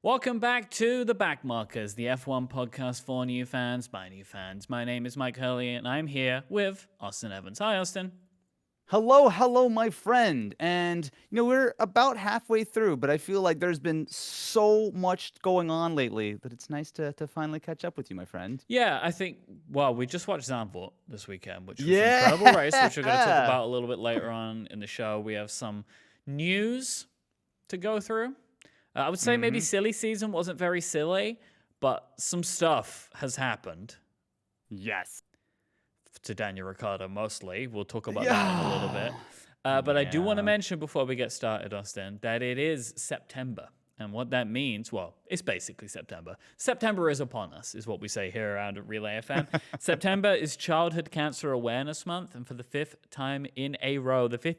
Welcome back to the Backmarkers, the F1 podcast for new fans by new fans. My name is Mike Hurley, and I'm here with Austin Evans. Hi, Austin. Hello, my friend. And, we're about halfway through, but I feel like there's been so much going on lately that it's nice to finally catch up with you, my friend. Yeah, I think, we just watched Zandvoort this weekend, which was an Yeah. incredible race, which we're going to talk about a little bit later on in the show. We have some news to go through. I would say maybe silly season wasn't very silly, but some stuff has happened. Yes. To Daniel Ricciardo mostly. We'll talk about that in a little bit. But I do want to mention before we get started, Austin, that it is September. And what that means, it's basically September. September is upon us, is what we say here around at Relay FM. September is Childhood Cancer Awareness Month. And for the fifth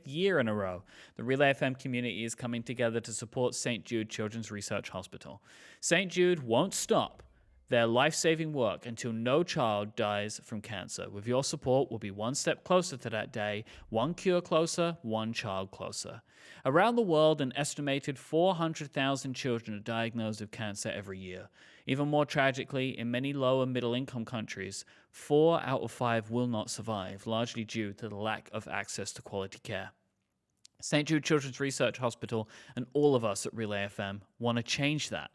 year in a row, the Relay FM community is coming together to support St. Jude Children's Research Hospital. St. Jude won't stop their life-saving work until no child dies from cancer. With your support, we'll be one step closer to that day, one cure closer, one child closer. Around the world, an estimated 400,000 children are diagnosed with cancer every year. Even more tragically, in many low and middle-income countries, 4 out of 5 will not survive, largely due to the lack of access to quality care. St. Jude Children's Research Hospital and all of us at Relay FM want to change that.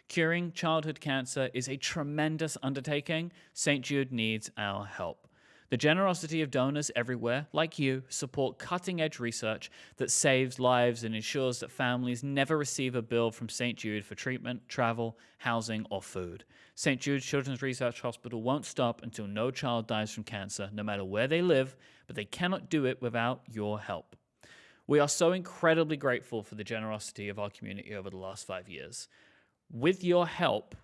Curing childhood cancer is a tremendous undertaking. St. Jude needs our help. The generosity of donors everywhere, like you, support cutting-edge research that saves lives and ensures that families never receive a bill from St. Jude for treatment, travel, housing, or food. St. Jude Children's Research Hospital won't stop until no child dies from cancer, no matter where they live, but they cannot do it without your help. We are so incredibly grateful for the generosity of our community over the last 5 years. With your help,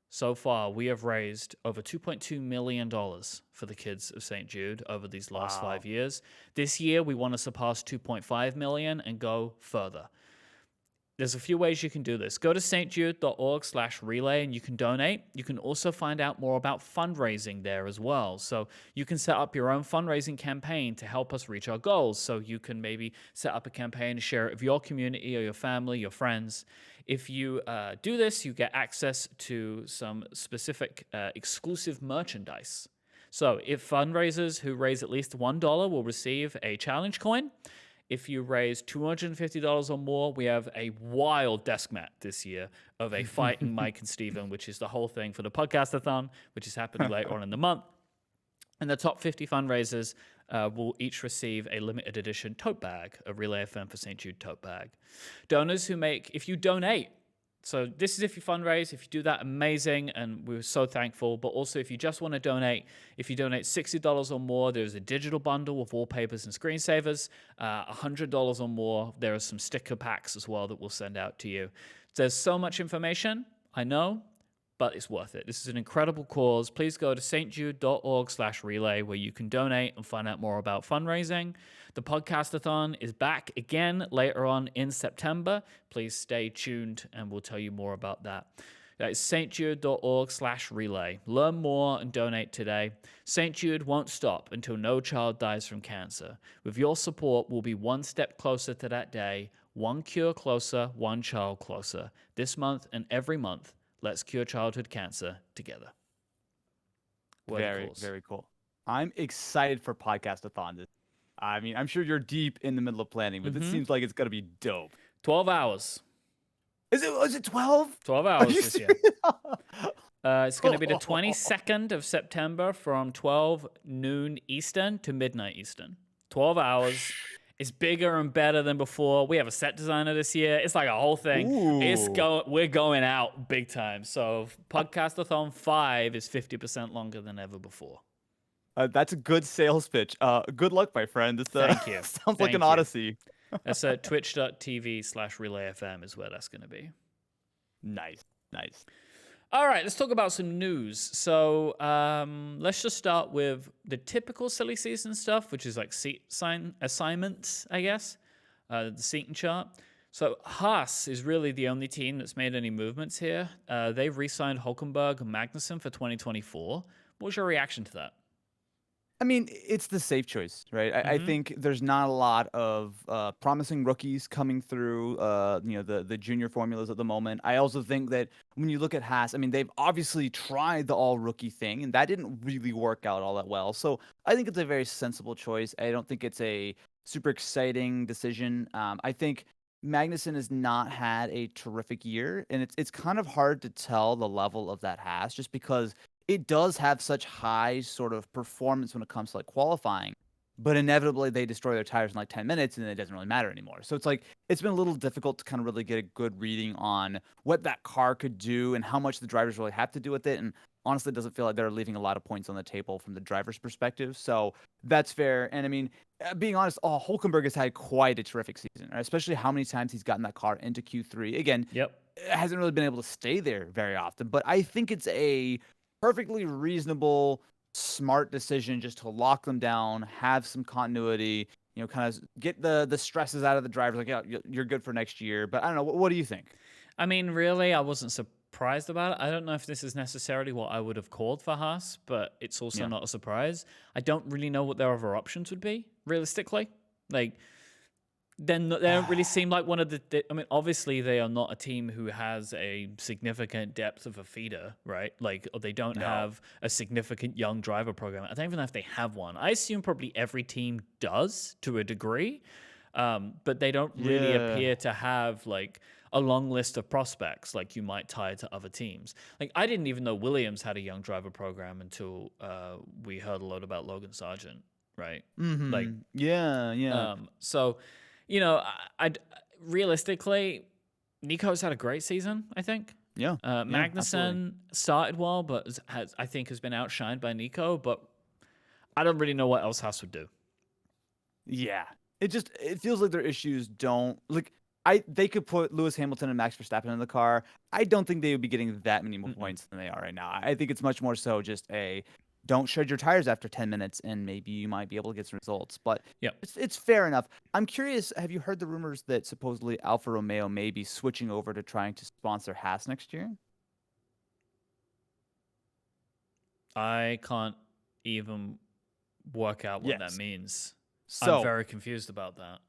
so far, we have raised over $2.2 million for the kids of St. Jude over these last 5 years. This year, we want to surpass $2.5 million and go further. There's a few ways you can do this. Go to stjude.org/relay and you can donate. You can also find out more about fundraising there as well. So you can set up your own fundraising campaign to help us reach our goals. So you can maybe set up a campaign to share it with your community or your family, your friends. If you do this, you get access to some specific exclusive merchandise. So if fundraisers who raise at least $1 will receive a challenge coin. If you raise $250 or more, we have a wild desk mat this year of a fighting Mike and Steven, which is the whole thing for the podcast-a-thon, which is happening later on in the month. And the top 50 fundraisers will each receive a limited edition tote bag, a Relay FM for St. Jude tote bag. Donors who if you donate, so this is if you fundraise. If you do that, amazing, and we're so thankful. But also, if you just want to donate, if you donate $60 or more, there's a digital bundle with wallpapers and screensavers. $100 or more, there are some sticker packs as well that we'll send out to you. There's so much information, I know, but it's worth it. This is an incredible cause. Please go to stjude.org/relay where you can donate and find out more about fundraising. The podcast-a-thon is back again later on in September. Please stay tuned and we'll tell you more about that. That is stjude.org/relay. Learn more and donate today. St. Jude won't stop until no child dies from cancer. With your support, we'll be one step closer to that day, one cure closer, one child closer. This month and every month, let's cure childhood cancer together. Very, very cool. I'm excited for podcast-a-thon. I mean, I'm sure you're deep in the middle of planning, but it seems like it's going to be dope. 12 hours. Is it 12? 12 hours this year. It's going to be the 22nd of September from 12 noon Eastern to midnight Eastern. 12 hours. It's bigger and better than before. We have a set designer this year. It's like a whole thing. We're going out big time. So Podcast-a-thon 5 is 50% longer than ever before. That's a good sales pitch. Good luck, my friend. Thank you. Sounds like an odyssey. That's at twitch.tv/relayfm is where that's going to be. Nice. All right, let's talk about some news. So let's just start with the typical silly season stuff, which is like seat assignments, I guess, the seating chart. So Haas is really the only team that's made any movements here. They've re-signed Hülkenberg and Magnussen for 2024. What was your reaction to that? I mean, it's the safe choice, right? I Mm-hmm. think there's not a lot of promising rookies coming through, the junior formulas at the moment. I also think that when you look at Haas, I mean, they've obviously tried the all rookie thing, and that didn't really work out all that well. So I think it's a very sensible choice. I don't think it's a super exciting decision. I think Magnussen has not had a terrific year, and it's kind of hard to tell the level of that Haas just because it does have such high sort of performance when it comes to like qualifying, but inevitably they destroy their tires in like 10 minutes and it doesn't really matter anymore. So it's like it's been a little difficult to kind of really get a good reading on what that car could do and how much the drivers really have to do with it. And honestly, it doesn't feel like they're leaving a lot of points on the table from the driver's perspective. So that's fair. And I mean, being honest, Hulkenberg has had quite a terrific season, right? Especially how many times he's gotten that car into Q3. Again, Yep. hasn't really been able to stay there very often, but I think it's a perfectly reasonable, smart decision just to lock them down, have some continuity, kind of get the stresses out of the drivers. Like, yeah, you're good for next year. But I don't know. What do you think? I mean, really, I wasn't surprised about it. I don't know if this is necessarily what I would have called for Haas, but it's also Yeah. not a surprise. I don't really know what their other options would be, realistically. Like, then they don't really seem like one of the. I mean, obviously they are not a team who has a significant depth of a feeder, right? Like, or they don't No. have a significant young driver program. I don't even know if they have one. I assume probably every team does to a degree, but they don't really Yeah. appear to have like a long list of prospects like you might tie to other teams. Like, I didn't even know Williams had a young driver program until we heard a lot about Logan Sargent, right? Like, Mm-hmm. Yeah. Yeah. so, I realistically, Nico's had a great season. I think Yeah. Yeah. Absolutely. Magnussen started well, but I think has been outshined by Nico. But I don't really know what else Haas would do. Yeah. It feels like their issues don't like they could put Lewis Hamilton and Max Verstappen in the car. I don't think they would be getting that many more Mm-mm. points than they are right now. I think it's much more so just a don't shed your tires after 10 minutes and maybe you might be able to get some results. But Yep. it's fair enough. I'm curious, have you heard the rumors that supposedly Alfa Romeo may be switching over to trying to sponsor Haas next year? I can't even work out what that Yes. means. I'm So very confused about that.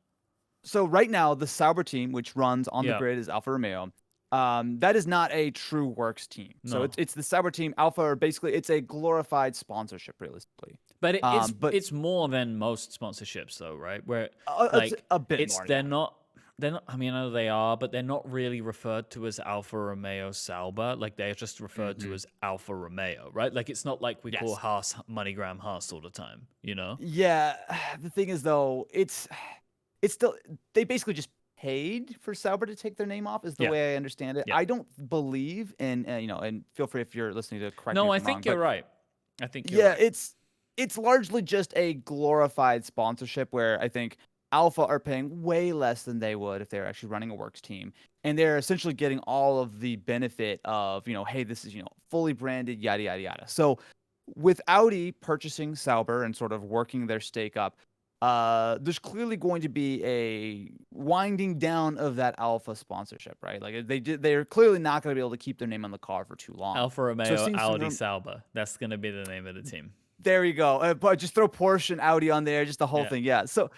So right now, the Sauber team, which runs on the Yeah. grid, is Alfa Romeo. That is not a true works team. So No. it's the Sauber team. Alpha are basically it's a glorified sponsorship, realistically. But But it's more than most sponsorships, though, right? Where it's like a bit it's more. Yeah. they're not. I mean, I know they are, but they're not really referred to as Alfa Romeo Sauber. Like they're just referred to Hmm. as Alfa Romeo, right? Like it's not like we call Yes. Haas MoneyGram Haas all the time, you know? Yeah. The thing is, though, it's still they basically just paid for Sauber to take their name off. Is the Yeah, way I understand it. yeah. I don't believe in and feel free if you're listening to correct me No, if I I'm wrong, think you're but right. I think you're yeah, right. it's largely just a glorified sponsorship where I think Alpha are paying way less than they would if they were actually running a works team. And they're essentially getting all of the benefit of, hey, this is, fully branded, yada, yada, yada. So with Audi purchasing Sauber and sort of working their stake up, there's clearly going to be a winding down of that Alpha sponsorship, right? Like they're clearly not going to be able to keep their name on the car for too long. Alfa So Romeo seeing some Audi Sauber. That's gonna be the name of the team. there you go. But just throw Porsche and Audi on there, just the whole Yeah. thing. Yeah. So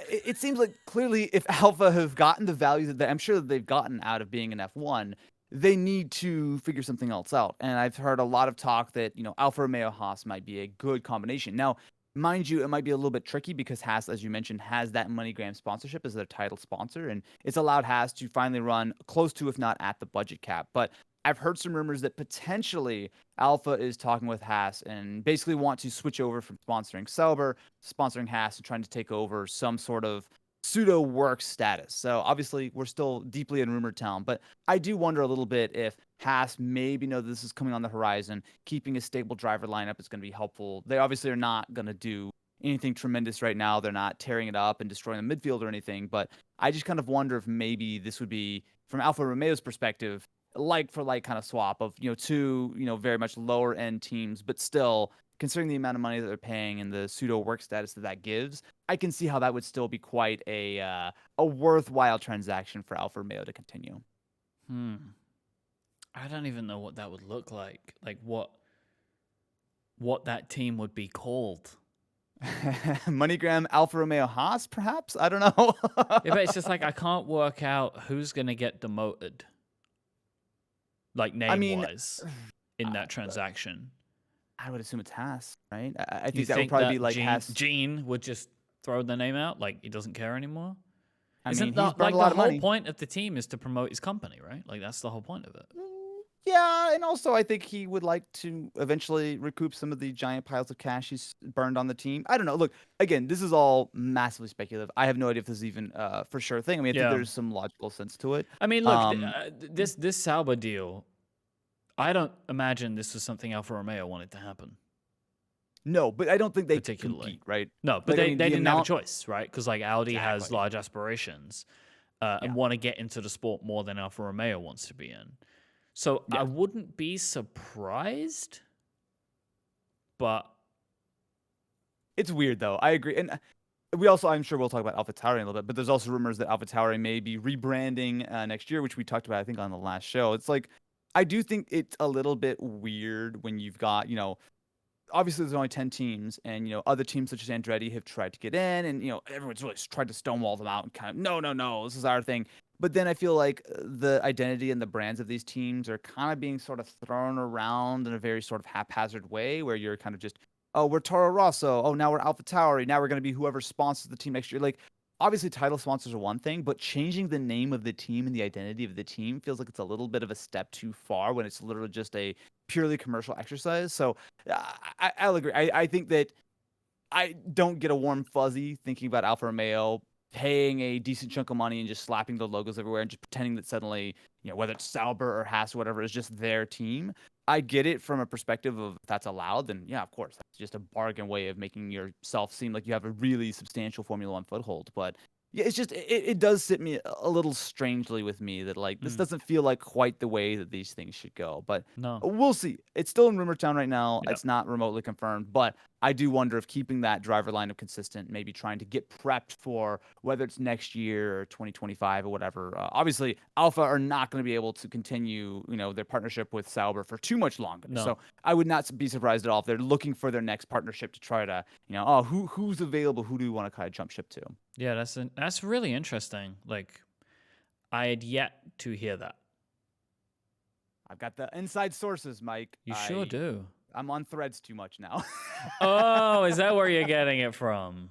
it seems like clearly, if Alpha have gotten the value that I'm sure that they've gotten out of being an F1, they need to figure something else out. And I've heard a lot of talk that Alfa Romeo Haas might be a good combination. Now, mind you, it might be a little bit tricky because Haas, as you mentioned, has that MoneyGram sponsorship as their title sponsor, and it's allowed Haas to finally run close to, if not at the budget cap. But I've heard some rumors that potentially Alpha is talking with Haas and basically want to switch over from sponsoring Sauber, sponsoring Haas, and trying to take over some sort of pseudo work status. So obviously we're still deeply in rumor town, but I do wonder a little bit if Haas maybe know this is coming on the horizon. Keeping a stable driver lineup is going to be helpful. They obviously are not going to do anything tremendous right now. They're not tearing it up and destroying the midfield or anything, but I just kind of wonder if maybe this would be, from Alfa Romeo's perspective, like for like kind of swap of two very much lower end teams, but still considering the amount of money that they're paying and the pseudo work status that gives, I can see how that would still be quite a worthwhile transaction for Alfa Romeo to continue. Hmm. I don't even know what that would look like. Like what that team would be called. MoneyGram Alfa Romeo Haas, perhaps? I don't know. Yeah, but it's just like I can't work out who's gonna get demoted, like I mean, name-wise, in that transaction. I would assume it's Haas, right? I You think that would think probably be that like Haas. Gene would just throw the name out, like he doesn't care anymore? I mean, Isn't he's that burned like a the lot of whole money. point of the team is to promote his company, right? Like that's the whole point of it. Yeah, and also I think he would like to eventually recoup some of the giant piles of cash he's burned on the team. I don't know. Look, again, this is all massively speculative. I have no idea if this is even for sure thing. I mean, I think Yeah. there's some logical sense to it. I mean, look, Um, this Sauber deal, I don't imagine this was something Alfa Romeo wanted to happen no, but I don't think they particularly. compete, right? No, but Like, I they mean, the didn't have a amount choice, right? Because like Audi has exactly. large aspirations and Yeah. want to get into the sport more than Alfa Romeo wants to be in. So I Yeah. wouldn't be surprised, but It's weird though. I agree. And we also, I'm sure we'll talk about AlphaTauri in a little bit, but there's also rumors that AlphaTauri may be rebranding next year, which we talked about, I think, on the last show. It's like, I do think it's a little bit weird when you've got, obviously there's only 10 teams and, other teams such as Andretti have tried to get in and, everyone's really tried to stonewall them out and kind of, no, this is our thing. But then I feel like the identity and the brands of these teams are kind of being sort of thrown around in a very sort of haphazard way where you're kind of just, oh, we're Toro Rosso. Oh, now we're AlphaTauri. Now we're going to be whoever sponsors the team next year. Like, obviously, title sponsors are one thing, but changing the name of the team and the identity of the team feels like it's a little bit of a step too far when it's literally just a purely commercial exercise. So I'll agree. I think that I don't get a warm fuzzy thinking about Alfa Romeo paying a decent chunk of money and just slapping the logos everywhere and just pretending that suddenly, whether it's Sauber or Haas or whatever, is just their team. I get it from a perspective of if that's allowed, then yeah, of course, that's just a bargain way of making yourself seem like you have a really substantial Formula One foothold. But yeah, it's just it does sit me a little strangely with me that like this doesn't feel like quite the way that these things should go. But no. we'll see. It's still in rumor town right now. Yeah. It's not remotely confirmed, but I do wonder if keeping that driver lineup consistent, maybe trying to get prepped for whether it's next year or 2025 or whatever. Obviously, Alpha are not going to be able to continue, their partnership with Sauber for too much longer. No. So I would not be surprised at all if they're looking for their next partnership to try to, oh, who's available? Who do we want to kind of jump ship to? Yeah, that's really interesting. Like, I had yet to hear that. I've got the inside sources, Mike. You sure do. I'm on Threads too much now. Oh, is that where you're getting it from?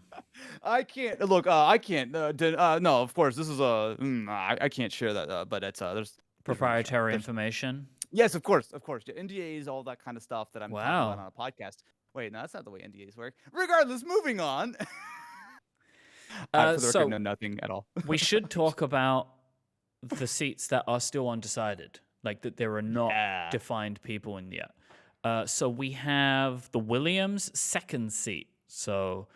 I can't look. I can't. No, of course, this is a. I can't share that. But it's there's Proprietary information. Yes, of course. Yeah, NDAs, all that kind of stuff that I'm talking Wow. about on a podcast. Wait, no, that's not the way NDAs work. Regardless, moving on. For the record, know nothing at all. We should talk about the seats that are still undecided, like that there are not defined people in yet. So we have the Williams second seat. So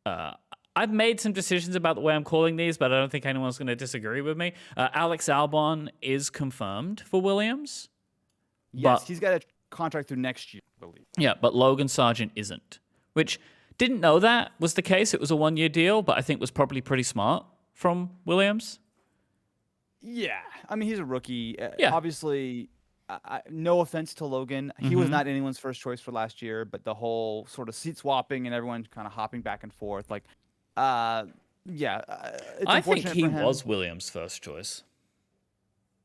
I've made some decisions about the way I'm calling these, but I don't think anyone's going to disagree with me. Alex Albon is confirmed for Williams. Yes, he's got a contract through next year, I believe. Yeah, but Logan Sargent isn't, which didn't know that was the case. It was a one-year deal, but I think was probably pretty smart from Williams. Yeah, I mean, he's a rookie. Yeah. Obviously, no offense to Logan. He was not anyone's first choice for last year, but the whole sort of seat swapping and everyone kind of hopping back and forth, like, yeah. I think he was Williams' first choice.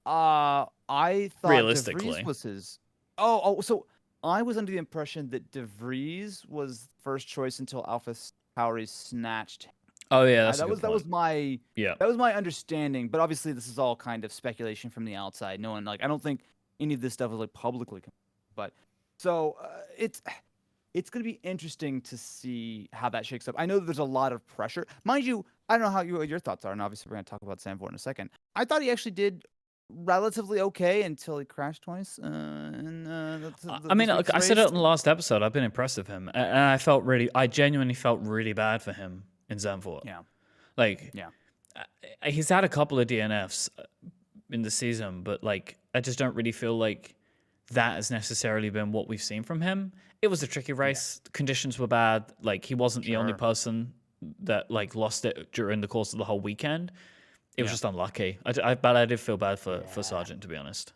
I thought Realistically. De Vries was his. So I was under the impression that De Vries was first choice until AlphaTauri snatched. Oh yeah, that's that was my understanding. But obviously, this is all kind of speculation from the outside. No one I don't think any of this stuff is like publicly. But so it's going to be interesting to see how that shakes up. I know that there's a lot of pressure, mind you. I don't know how your thoughts are, and obviously we're going to talk about Zandvoort in a second. I thought he actually did relatively okay until he crashed twice. I mean, I said it in the last episode. I've been impressed with him, and I genuinely felt really bad for him in Zandvoort. Yeah. He's had a couple of DNFs in the season, but I just don't really feel like that has necessarily been what we've seen from him. It was a tricky race. The conditions were bad. He wasn't the only person that lost it during the course of the whole weekend. It was just unlucky. But I did feel bad for Sargent, to be honest.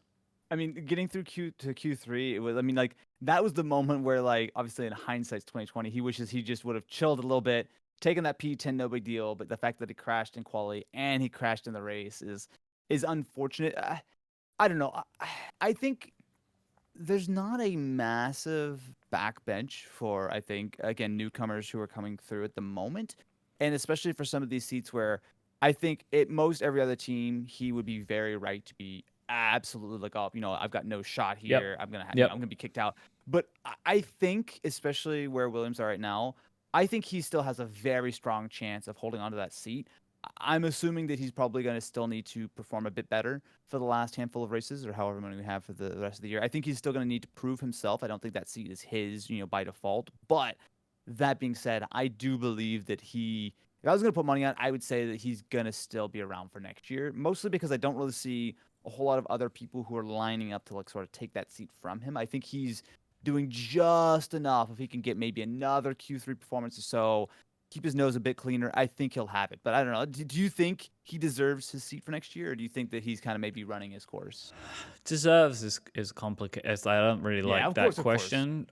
I mean, getting through Q3, it was. I mean, like that was the moment where, like, obviously in hindsight, 2020, he wishes he just would have chilled a little bit, taken that P10, no big deal. But the fact that he crashed in quali and he crashed in the race is unfortunate. I don't know. I think there's not a massive backbench for, I think, again, newcomers who are coming through at the moment. And especially for some of these seats where I think at most every other team, he would be very right to be absolutely like, oh, I've got no shot Yep. here. I'm gonna, Yep. I'm gonna be kicked out. But I think, especially where Williams are right now, I think he still has a very strong chance of holding onto that seat. I'm assuming that he's probably going to still need to perform a bit better for the last handful of races or however many we have for the rest of the year. I think he's still going to need to prove himself. I don't think that seat is his, by default. But that being said, I do believe that if I was going to put money on, I would say that he's going to still be around for next year, mostly because I don't really see a whole lot of other people who are lining up to like sort of take that seat from him. I think he's doing just enough if he can get maybe another Q3 performance or so, keep his nose a bit cleaner, I think he'll have it. But I don't know. Do you think he deserves his seat for next year, or do you think that he's kind of maybe running his course? Deserves is complicated. I don't really Yeah, like of that course, of course. question.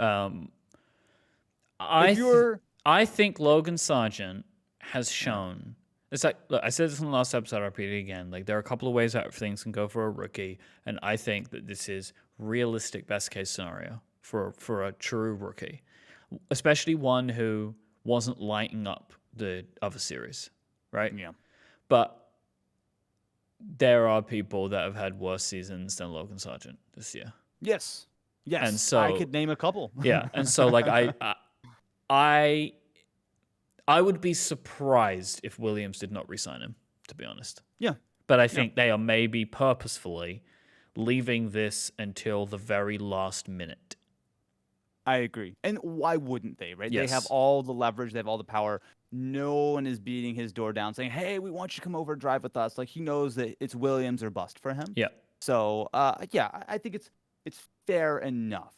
If you're, I think Logan Sargent has shown. It's like, look, I said this in the last episode. I'll repeat it again. Like, there are a couple of ways that things can go for a rookie, and I think that this is realistic best case scenario for a true rookie, especially one who wasn't lighting up the other series, right? yeah, But there are people that have had worse seasons than Logan Sargent this year. yes, And yes, I so, could name a couple. yeah. And so, like, I would be surprised if Williams did not re-sign him, to be honest. Yeah, But I think they are maybe purposefully leaving this until the very last minute. I agree. And why wouldn't they, right? They have Yes. all the leverage, they have all the power. No one is beating his door down saying, "Hey, we want you to come over and drive with us." Like he knows that it's Williams or bust for him. Yeah. So, yeah, I think it's fair enough.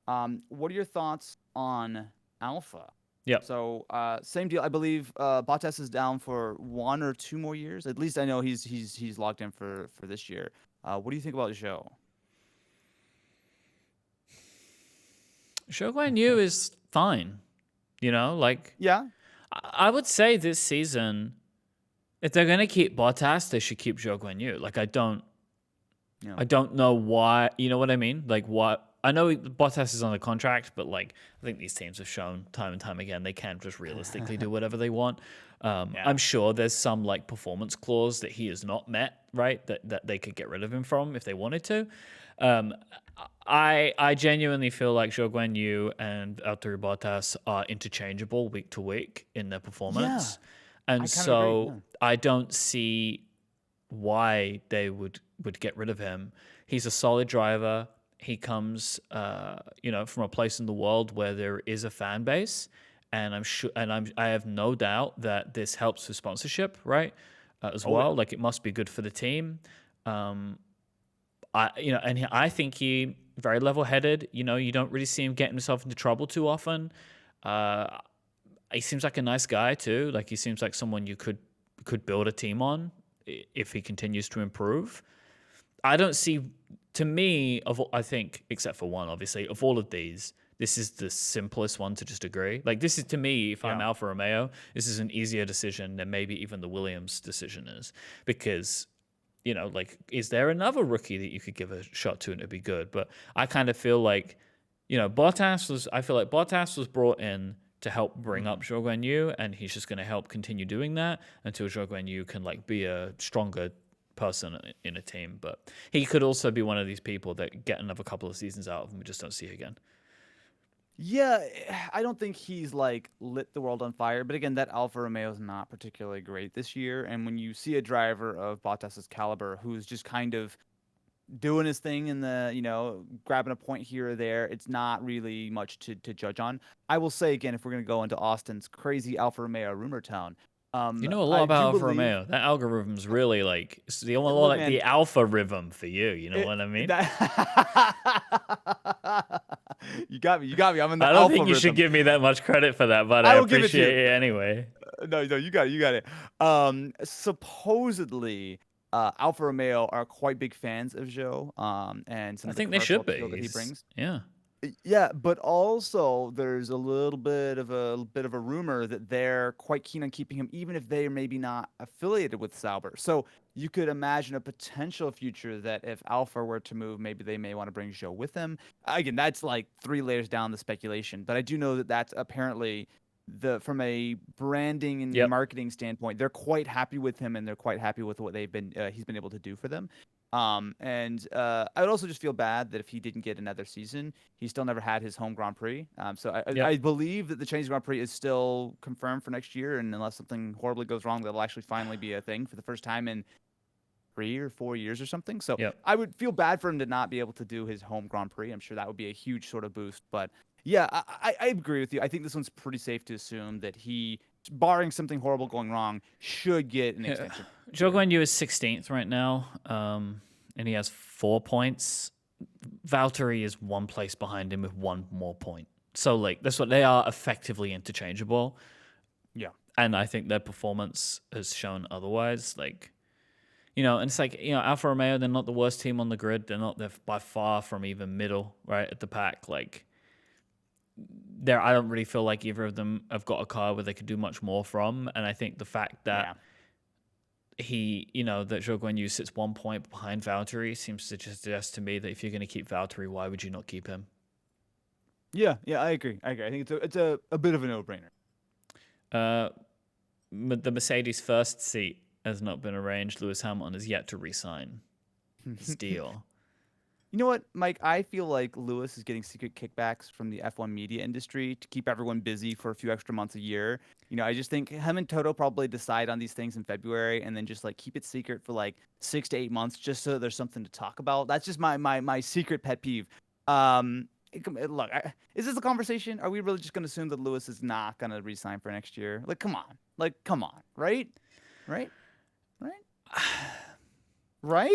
What are your thoughts on Alpha? Yeah. So, same deal. I believe Bottas is down for 1 or 2 more years. At least I know he's locked in for this year. What do you think about Zhou? Zhou Guan Yu is fine. Like, Yeah. I would say this season, if they're going to keep Bottas, they should keep Zhou Guan Yu. Like, I don't know why. You know what I mean? Like, what? I know Bottas is on the contract, but like, I think these teams have shown time and time again they can't just realistically do whatever they want. I'm sure there's some like performance clause that he has not met, right? That they could get rid of him from if they wanted to. I genuinely feel like Zhou Guan Yu and Valtteri Bottas are interchangeable week to week in their performance, and so agree, yeah. I don't see why they would get rid of him. He's a solid driver. He comes, from a place in the world where there is a fan base, and I have no doubt that this helps with sponsorship, right? As well, Yeah. like it must be good for the team. I think he very level-headed. You don't really see him getting himself into trouble too often. He seems like a nice guy too. Like he seems like someone you could build a team on if he continues to improve. I don't see, to me, I think, except for one, obviously, of all of these, this is the simplest one to just agree. Like, this is, to me, if I'm Alfa Romeo, this is an easier decision than maybe even the Williams decision is. Because, is there another rookie that you could give a shot to and it'd be good? But I kind of feel like, Bottas was brought in to help bring up Zhou Guan Yu, and he's just going to help continue doing that until Zhou Guan Yu can, like, be a stronger person in a team. But he could also be one of these people that get another couple of seasons out of him, we just don't see again. Yeah, I don't think he's like lit the world on fire, but again, that Alfa Romeo is not particularly great this year. And when you see a driver of Bottas's caliber who's just kind of doing his thing in the, grabbing a point here or there, it's not really much to judge on. I will say again, if we're gonna go into Austin's crazy Alfa Romeo rumor town, You know a lot about Alfa Romeo. That algorithm's really like it's the only like the alpha rhythm for you. You know what I mean? You got me. I'm in the I don't alpha think you should rhythm. give me that much credit for that, but I appreciate it anyway. No, you got it. You got it. Supposedly, Alfa Romeo are quite big fans of Zhou, and some I of the think they commercial should be. appeal that he brings. Yeah. Yeah, but also there's a little bit of a rumor that they're quite keen on keeping him, even if they are maybe not affiliated with Sauber. So you could imagine a potential future that if Alpha were to move, maybe they may want to bring Zhou with them. Again, that's like 3 layers down the speculation, but I do know that that's apparently from a branding and Yep. marketing standpoint, they're quite happy with him and they're quite happy with what he's been able to do for them. I would also just feel bad that if he didn't get another season, he still never had his home Grand Prix. I Yep. believe that the Chinese Grand Prix is still confirmed for next year, and unless something horribly goes wrong, that'll actually finally be a thing for the first time in 3 or 4 years or something. So Yep. I would feel bad for him to not be able to do his home Grand Prix. I'm sure that would be a huge sort of boost. But yeah, I agree with you. I think this one's pretty safe to assume that he, barring something horrible going wrong, should get an extension. Zhou Guanyu is 16th right now, and he has 4 points. Valtteri is 1 place behind him with 1 more point. So like that's what they are, effectively interchangeable. Yeah. And I think their performance has shown otherwise. Like, and it's like, Alfa Romeo, they're not the worst team on the grid. They're by far from even middle, right, at the pack. Like, I don't really feel like either of them have got a car where they could do much more from. And I think the fact that that Zhou Guanyu sits 1 point behind Valtteri seems to suggest to me that if you're going to keep Valtteri, why would you not keep him? Yeah, I agree. I think it's a bit of a no-brainer. The Mercedes first seat has not been arranged. Lewis Hamilton is yet to re-sign his deal. You know what, Mike? I feel like Lewis is getting secret kickbacks from the F1 media industry to keep everyone busy for a few extra months a year. I just think him and Toto probably decide on these things in February and then just like keep it secret for like 6 to 8 months just so there's something to talk about. That's just my secret pet peeve. Look, is this a conversation? Are we really just going to assume that Lewis is not going to re-sign for next year? Like, come on, right? Right?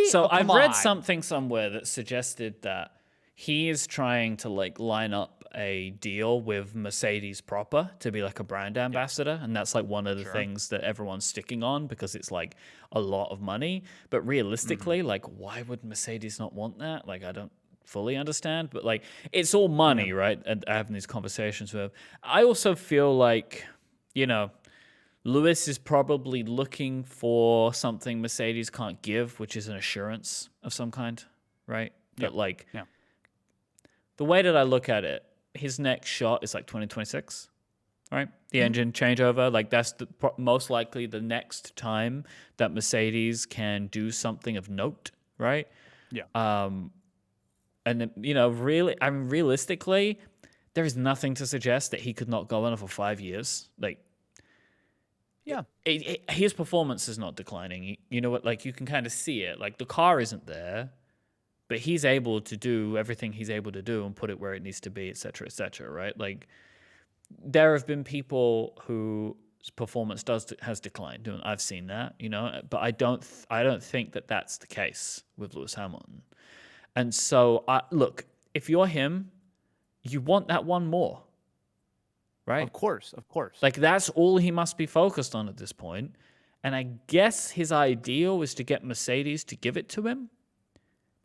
So Oh, I've come read on. something somewhere that suggested that he is trying to like line up a deal with Mercedes proper to be like a brand ambassador, and that's like one of the things that everyone's sticking on because it's like a lot of money. But realistically, like, why would Mercedes not want that? Like, I don't fully understand, but like, it's all money, right? And having these conversations with. I also feel like, Lewis is probably looking for something Mercedes can't give, which is an assurance of some kind, right? That the way that I look at it, his next shot is like 2026, right? The engine changeover, like that's most likely the next time that Mercedes can do something of note, right? Yeah. And realistically, there is nothing to suggest that he could not go on for 5 years. Like, Yeah. His performance is not declining. You know what? Like, you can kind of see it. Like, the car isn't there, but he's able to do everything he's able to do and put it where it needs to be, et cetera, right? Like, there have been people whose performance has declined, and I've seen that, but I don't think that that's the case with Lewis Hamilton. And so, look, if you're him, you want that one more. Right? Of course. Like, that's all he must be focused on at this point. And I guess his ideal is to get Mercedes to give it to him,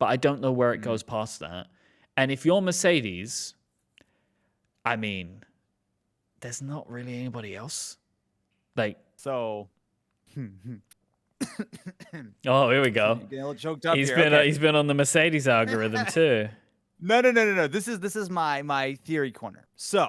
but I don't know where it goes past that. And if you're Mercedes, I mean, there's not really anybody else. Like, So. oh, here we go. Getting a little choked up He's here. been on the Mercedes algorithm too. No. This is my theory corner. So,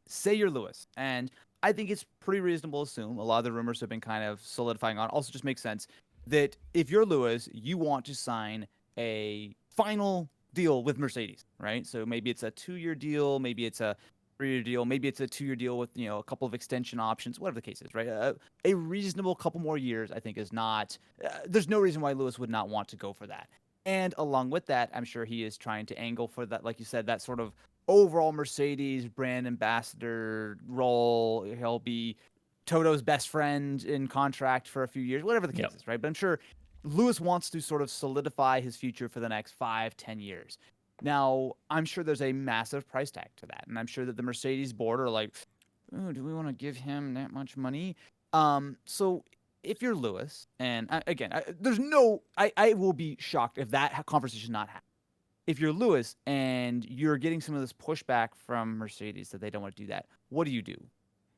say you're Lewis, and I think it's pretty reasonable to assume a lot of the rumors have been kind of solidifying on. Also, just makes sense that if you're Lewis, you want to sign a final deal with Mercedes, right? So maybe it's a 2-year deal, maybe it's a 3-year deal, maybe it's a 2-year deal with a couple of extension options, whatever the case is, right? A reasonable couple more years, I think, is not. There's no reason why Lewis would not want to go for that. And along with that, I'm sure he is trying to angle for that, like you said, that sort of overall Mercedes brand ambassador role. He'll be Toto's best friend in contract for a few years, whatever the case is, right? But I'm sure Lewis wants to sort of solidify his future for the next 5-10 years. Now, I'm sure there's a massive price tag to that. And I'm sure that the Mercedes board are like, oh, do we want to give him that much money? So if you're Lewis, and again, I will be shocked if that conversation not happen. If you're Lewis and you're getting some of this pushback from Mercedes that they don't want to do that, what do you do?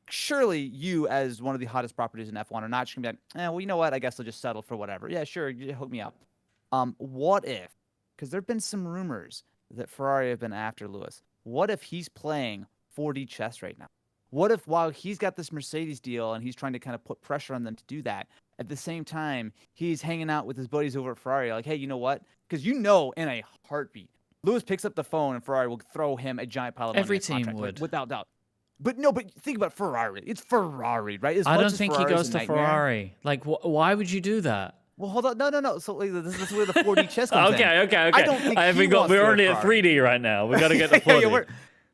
Surely you, as one of the hottest properties in F1, are not just gonna be like, well, you know what? I guess I'll just settle for whatever. Yeah, sure, you hook me up. What if? Because there've been some rumors that Ferrari have been after Lewis. What if he's playing 4D chess right now? What if while he's got this Mercedes deal and he's trying to kind of put pressure on them to do that, at the same time he's hanging out with his buddies over at Ferrari, like, hey, you know what? Because in a heartbeat, Lewis picks up the phone and Ferrari will throw him a giant pile of money. Every team would, without doubt. But think about Ferrari. It's Ferrari, right? I don't think he goes to Ferrari. Like, why would you do that? Well, hold on. No. So this is where the 4D chess comes in. Okay. I don't think we're already at 3D right now. We got to get to 4D.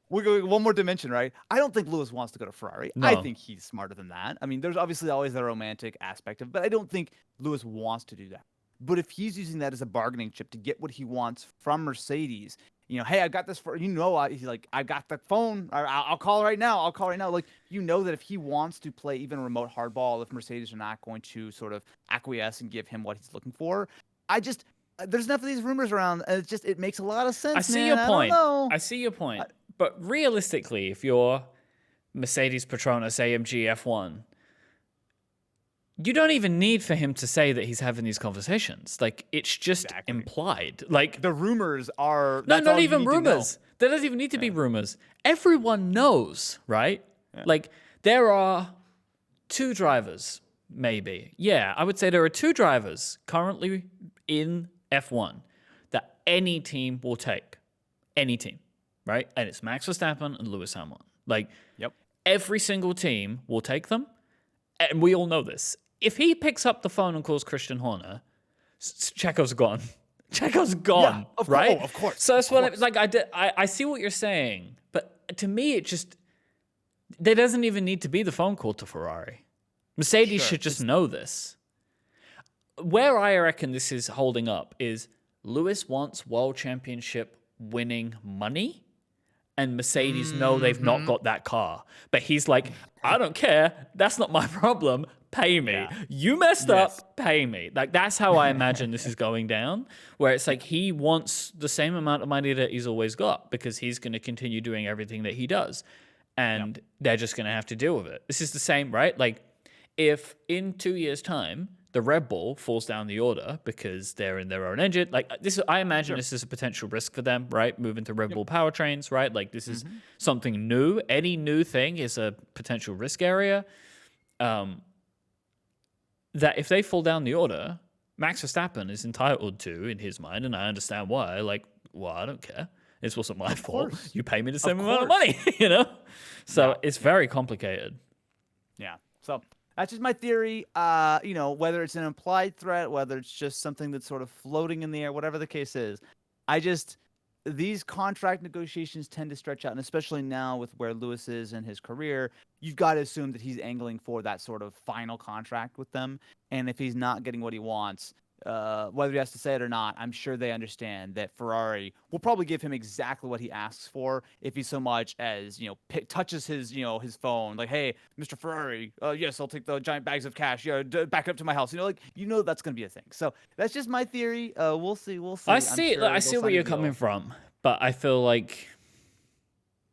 We're going one more dimension, right? I don't think Lewis wants to go to Ferrari. No. I think he's smarter than that. I mean, there's obviously always the romantic aspect of it, but I don't think Lewis wants to do that. But if he's using that as a bargaining chip to get what he wants from Mercedes, hey, I got this he's like, I got the phone. I'll call right now. Like, that if he wants to play even remote hardball, if Mercedes are not going to sort of acquiesce and give him what he's looking for, there's enough of these rumors around, and it makes a lot of sense. I see your point. I see your point. But realistically, if you're Mercedes Petronas AMG F1, you don't even need for him to say that he's having these conversations. Like, it's just implied. Like, the rumors are... No, not even rumors. There doesn't even need to be rumors. Everyone knows, right? Yeah. Like, there are 2 drivers, maybe. Yeah, I would say there are 2 drivers currently in F1 that any team will take. Any team, right? And it's Max Verstappen and Lewis Hamilton. Like, every single team will take them. And we all know this. If he picks up the phone and calls Christian Horner, Checo's gone. Checo's gone, right? Of course. So that's what I see what you're saying, but to me, there doesn't even need to be the phone call to Ferrari. Mercedes should just know this. Where I reckon this is holding up is Lewis wants world championship winning money, and Mercedes know they've not got that car. But he's like, I don't care. That's not my problem. Pay me. Yeah. You messed up. Pay me. Like, that's how I imagine this is going down, where it's like he wants the same amount of money that he's always got because he's going to continue doing everything that he does. And they're just going to have to deal with it. This is the same, right? Like, if in 2 years' time, the Red Bull falls down the order because they're in their own engine, like this, I imagine this is a potential risk for them, right? Moving to Red Bull powertrains, right? Like, this is something new. Any new thing is a potential risk area. That if they fall down the order, Max Verstappen is entitled to, in his mind, and I understand why. Like, well, I don't care. This wasn't my fault. You pay me the same amount of money, So it's very complicated. Yeah. So that's just my theory. Whether it's an implied threat, whether it's just something that's sort of floating in the air, whatever the case is, these contract negotiations tend to stretch out, and especially now with where Lewis is in his career, you've got to assume that he's angling for that sort of final contract with them. And if he's not getting what he wants, whether he has to say it or not, I'm sure they understand that Ferrari will probably give him exactly what he asks for if he so much as touches his his phone, like, hey, Mr. Ferrari, yes, I'll take the giant bags of cash, back up to my house. That's gonna be a thing. So that's just my theory. We'll see. I see where you're coming from, but I feel like,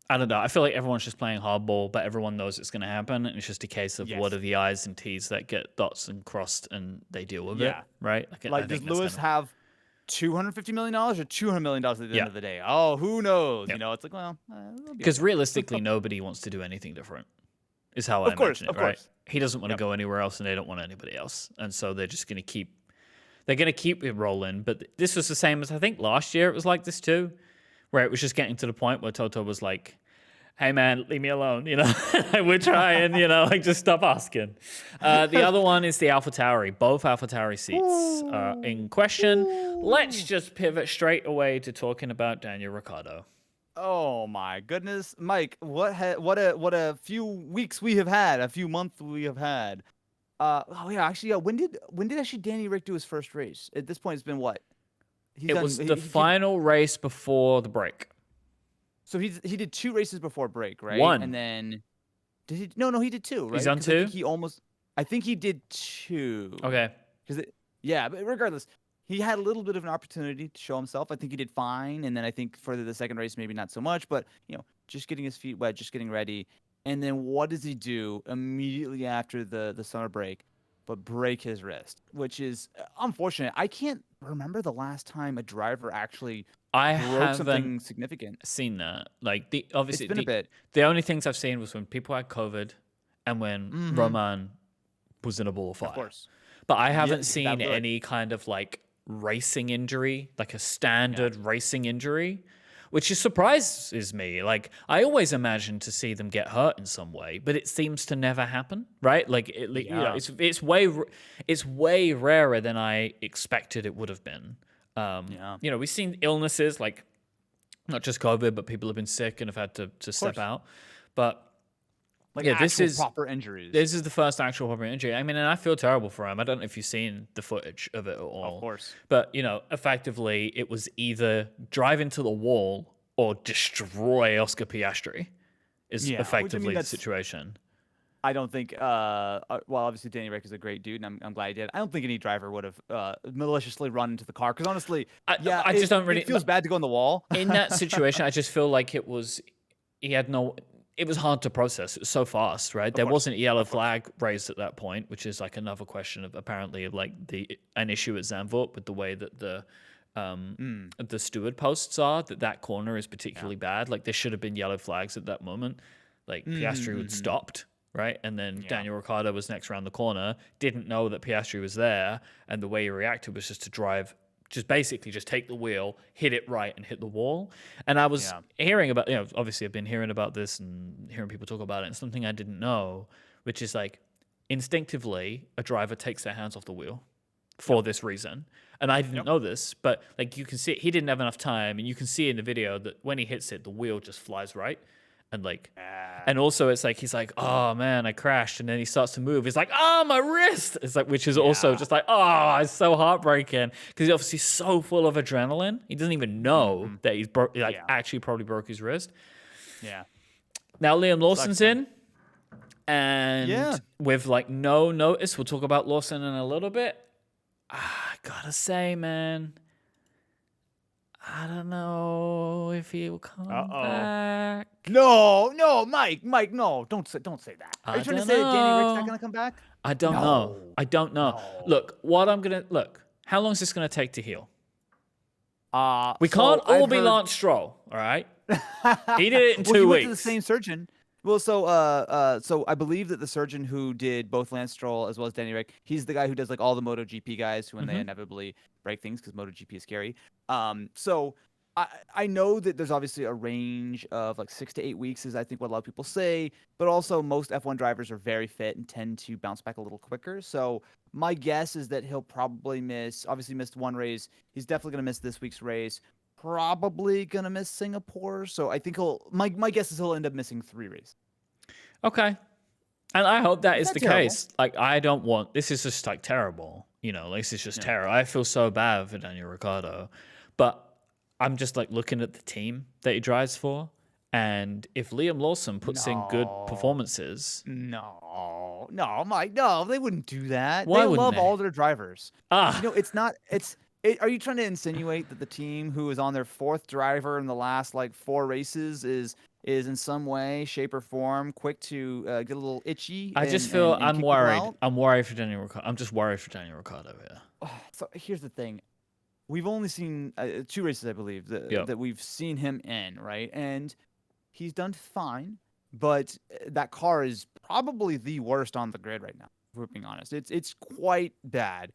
I don't know. I feel like everyone's just playing hardball, but everyone knows it's going to happen. And it's just a case of what are the I's and T's that get dots and crossed, and they deal with it, right? Does Lewis have $250 million or $200 million at the end of the day? Oh, who knows? It's like, well, because realistically, nobody wants to do anything different, is how I imagine it, right? He doesn't want to go anywhere else, and they don't want anybody else. And so they're just going to keep it rolling. But this was the same as, I think, last year. It was like this too, where it was just getting to the point where Toto was like, hey, man, leave me alone, We're trying, just stop asking. The other one is the AlphaTauri. Both AlphaTauri seats are in question. Let's just pivot straight away to talking about Daniel Ricciardo. Oh, my goodness. Mike, what a few weeks we have had, a few months we have had. When did actually Danny Rick do his first race? At this point, it's been what? It was the final race before the break. So he did 2 races before break, right? One. And then did he? No, he did 2, right? He's on 2. He almost. I think he did 2. Okay. Yeah, but regardless, he had a little bit of an opportunity to show himself. I think he did fine, and then I think for the second race, maybe not so much. But just getting his feet wet, just getting ready, and then what does he do immediately after the summer break? But break his wrist, which is unfortunate. I can't remember the last time a driver actually I broke haven't something significant. seen that. Like It's obviously been a bit. the only things I've seen was when people had COVID and when Mm-hmm. Roman was in a ball of Of fire. course. But I Yeah, haven't that seen was it. any kind of like racing injury, like a standard racing injury, which just surprises me. Like I always imagine to see them get hurt in some way, but it seems to never happen, right? Like Yeah. it's way rarer than I expected it would have been. Yeah. We've seen illnesses like not just COVID, but people have been sick and have had to step course. out. But Like yeah, actual proper injuries. this is the first actual proper injury. I mean, and I feel terrible for him. I don't know if you've seen the footage of it at all. Of course. But, effectively, it was either drive into the wall or destroy Oscar Piastri is Yeah, which, I effectively mean, the that's situation. I don't think. Well, obviously Danny Rick is a great dude, and I'm glad he did. I don't think any driver would have maliciously run into the car because honestly, I just don't really. It feels bad to go in the wall. In that situation, I just feel like it was hard to process. It was so fast, right? There wasn't a yellow flag raised at that point, which is like another question of apparently like an issue at Zandvoort with the way that the steward posts are. That corner is particularly bad. Like there should have been yellow flags at that moment. Like Piastri had stopped, right? And then Daniel Ricciardo was next around the corner, didn't know that Piastri was there, and the way he reacted was just to drive. Just basically just take the wheel, hit it right, and hit the wall. And I was hearing about, obviously I've been hearing about this and hearing people talk about it. And something I didn't know, which is like instinctively a driver takes their hands off the wheel for this reason. And I didn't know this, but like you can see, he didn't have enough time, and you can see in the video that when he hits it, the wheel just flies right. And like, and also it's like, he's like, oh man, I crashed. And then he starts to move. He's like, oh, my wrist. It's like, which is also just like, oh, it's so heartbreaking because he's obviously so full of adrenaline. He doesn't even know that he's actually probably broke his wrist. Yeah. Now Liam Lawson's in, and with like no notice, we'll talk about Lawson in a little bit. I gotta say, man, I don't know if he will come back. No, Mike, no, don't say that. Are you trying to say that Danny Rick's not gonna come back? I don't know. I don't know. No. Look. How long is this gonna take to heal? We So can't all I've be heard- Lance Stroll, all right? He did it in Well, 2 he weeks. went to the same surgeon. Well, so I believe that the surgeon who did both Lance Stroll as well as Danny Rick, he's the guy who does like all the MotoGP guys when they inevitably break things because MotoGP is scary. So I know that there's obviously a range of like 6 to 8 weeks is I think what a lot of people say, but also most F1 drivers are very fit and tend to bounce back a little quicker. So my guess is that he'll probably obviously missed one race. He's definitely going to miss this week's race. Probably gonna miss Singapore, so I think my guess is he'll end up missing 3 races. Okay. And I hope that is the terrible? case. Like, I don't want, this is just like terrible. This is just terrible. I feel so bad for Daniel Ricciardo. But I'm just like looking at the team that he drives for. And if Liam Lawson puts in good performances. No, Mike, no, they wouldn't do that. Why they wouldn't love they? all their drivers. It's not. Are you trying to insinuate that the team who is on their 4th driver in the last like 4 races is in some way, shape, or form quick to get a little itchy? I just feel and I'm kick people worried. out? I'm worried for Daniel Ricciardo. I'm just worried for Daniel Ricciardo here. So here's the thing. We've only seen 2 races, I believe, that we've seen him in, right? And he's done fine, but that car is probably the worst on the grid right now, if we're being honest. It's quite bad.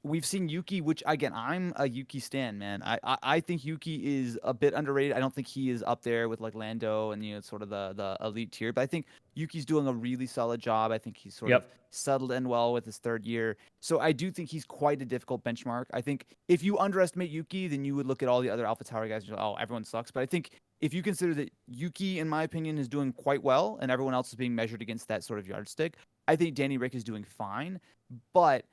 We've seen Yuki, which again, I'm a Yuki stan, man. I think Yuki is a bit underrated. I don't think he is up there with like Lando and sort of the elite tier, but I think Yuki's doing a really solid job. I think he's sort of settled in well with his 3rd year. So I do think he's quite a difficult benchmark. I think if you underestimate Yuki, then you would look at all the other AlphaTauri guys and you're like, oh, everyone sucks. But I think if you consider that Yuki, in my opinion, is doing quite well and everyone else is being measured against that sort of yardstick, I think Danny Rick is doing fine. But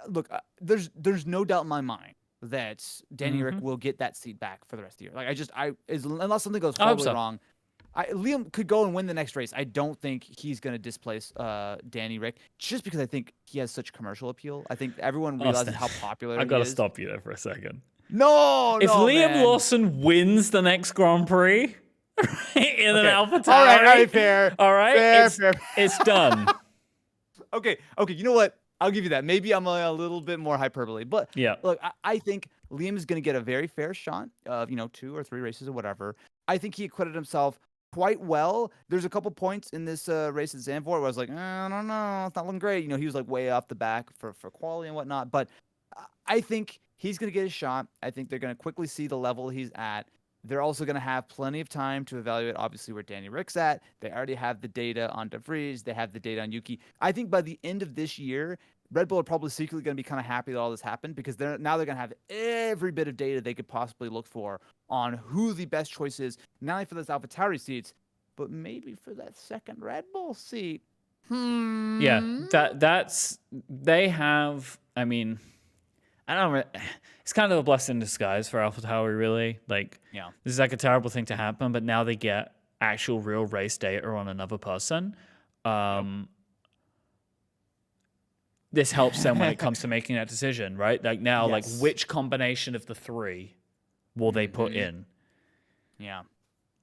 look, there's no doubt in my mind that Danny Rick will get that seat back for the rest of the year. Like unless something goes horribly wrong, Liam could go and win the next race. I don't think he's going to displace Danny Rick just because I think he has such commercial appeal. I think everyone realizes Austin, how popular I've he got to is. stop you there for a second. No, If Liam man. Lawson wins the next Grand Prix in an AlphaTauri, all right, fair. All right, Fair. it's done. Okay. You know what? I'll give you that. Maybe I'm a little bit more hyperbole, but Yeah. look, I think Liam is going to get a very fair shot of 2 or 3 races or whatever. I think he acquitted himself quite well. There's a couple points in this race at Zandvoort where I was like, I don't know, it's not looking great. He was like way off the back for quality and whatnot, but I think he's going to get a shot. I think they're going to quickly see the level he's at. They're also going to have plenty of time to evaluate, obviously, where Danny Rick's at. They already have the data on De Vries. They have the data on Yuki. I think by the end of this year, Red Bull are probably secretly going to be kind of happy that all this happened because they're going to have every bit of data they could possibly look for on who the best choice is, not only for those AlphaTauri seats, but maybe for that second Red Bull seat. Yeah, they have. I mean, I don't. It's kind of a blessing in disguise for AlphaTauri, really. Like, this is like a terrible thing to happen, but now they get actual real race data on another person. This helps them when it comes to making that decision, right? Like now, like which combination of the 3 will they put in? Yeah.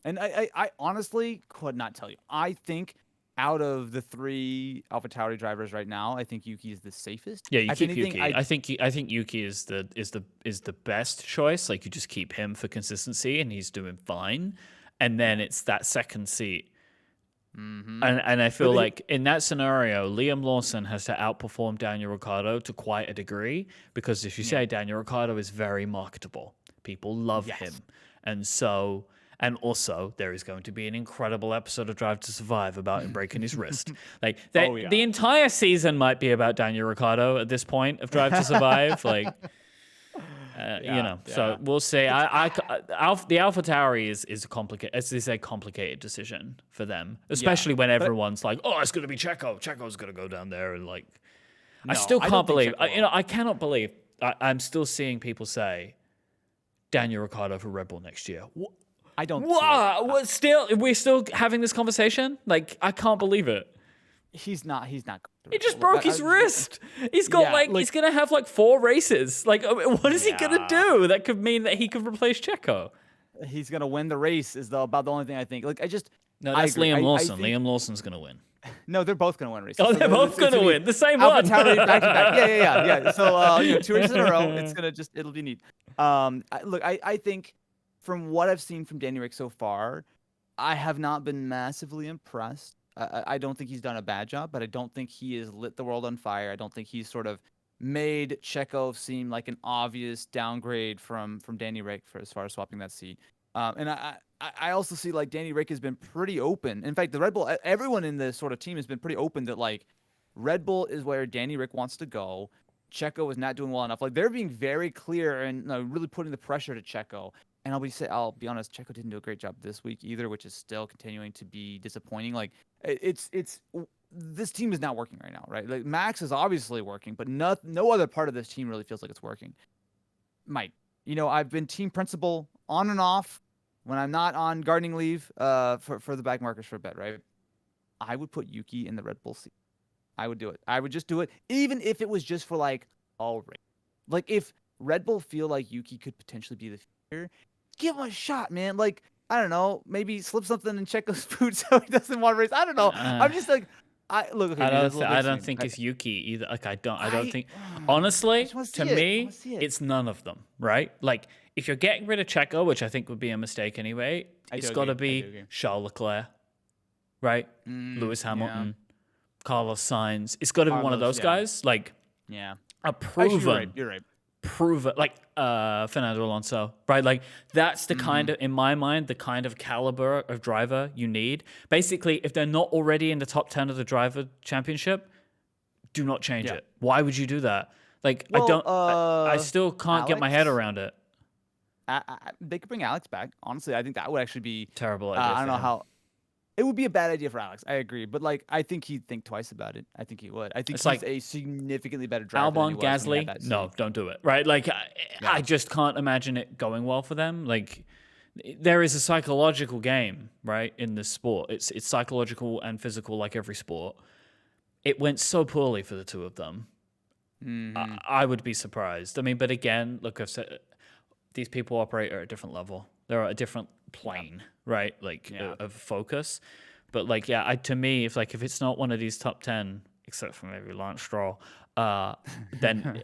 And I honestly could not tell you. I think out of the 3 AlphaTauri drivers right now, I think Yuki is the safest. Yeah, you keep Yuki. I think Yuki is the best choice. Like you just keep him for consistency, and he's doing fine. And then it's that second seat. And I feel like in that scenario, Liam Lawson has to outperform Daniel Ricciardo to quite a degree because if you say Daniel Ricciardo is very marketable, people love him, and so. And also, there is going to be an incredible episode of Drive to Survive about him breaking his wrist. Like the entire season might be about Daniel Ricciardo at this point of Drive to Survive. Like, so we'll see. The AlphaTauri is complicated. It's a complicated decision for them, especially when everyone's like, "Oh, it's going to be Checo. Checo's going to go down there," and like, I still can't believe. I cannot believe. I'm still seeing people say Daniel Ricciardo for Red Bull next year. I don't. What? We're still having this conversation? Like, I can't believe it. He's not. He just broke his wrist. He's got he's gonna have like 4 races. Like, what is he gonna do? That could mean that he could replace Checo. He's gonna win the race. Is about the only thing I think. Like, no, that's Liam Lawson. Liam Lawson's gonna win. No, they're both gonna win races. Oh, they're both gonna win the same one. AlphaTauri back to back. Yeah. So 2 races in a row. It'll be neat. I think. From what I've seen from Danny Rick so far, I have not been massively impressed. I don't think he's done a bad job, but I don't think he has lit the world on fire. I don't think he's sort of made Checo seem like an obvious downgrade from Danny Rick for as far as swapping that seat. And I also see like Danny Rick has been pretty open. In fact, the Red Bull, everyone in the sort of team has been pretty open that like Red Bull is where Danny Rick wants to go. Checo is not doing well enough. Like they're being very clear and really putting the pressure to Checo. And I'll be honest, Checo didn't do a great job this week either, which is still continuing to be disappointing. Like it's this team is not working right now, right? Like Max is obviously working, but no other part of this team really feels like it's working. Mike, I've been team principal on and off when I'm not on gardening leave for the Backmarkers for a bit, right? I would put Yuki in the Red Bull seat. I would do it. I would just do it, even if it was just for like all right. Like if Red Bull feel like Yuki could potentially be the future. Give him a shot, man. Like, I don't know, maybe slip something in Checo's food so he doesn't want to race. I don't know. I'm just like, I don't think it's Yuki either. Like, I don't think. Honestly, to me, it's none of them, right? Like, if you're getting rid of Checo, which I think would be a mistake anyway, it's got to be Charles Leclerc, right? Lewis Hamilton, Carlos Sainz. It's got to be one of those guys. Like, a proven. You're right. Proven, like Fernando Alonso, right? Like that's the kind of, in my mind, the kind of caliber of driver you need. Basically, if they're not already in the top 10 of the driver championship, do not change it. Why would you do that? Like, I still can't get my head around it. They could bring Alex back. Honestly, I think that would actually be terrible idea. I don't know how. It would be a bad idea for Alex. I agree, but like I think he'd think twice about it. I think he would. I think he's like a significantly better driver. Albon, Gasly, no, don't do it. Right? Like I just can't imagine it going well for them. Like there is a psychological game, right, in this sport. It's psychological and physical, like every sport. It went so poorly for the two of them. Hmm. I would be surprised. I mean, but again, look, I've said these people operate at a different level. They're at a different plane, right? Like Yeah. of focus. But like, yeah, to me, if it's not one of these top 10, except for maybe Lance Stroll, then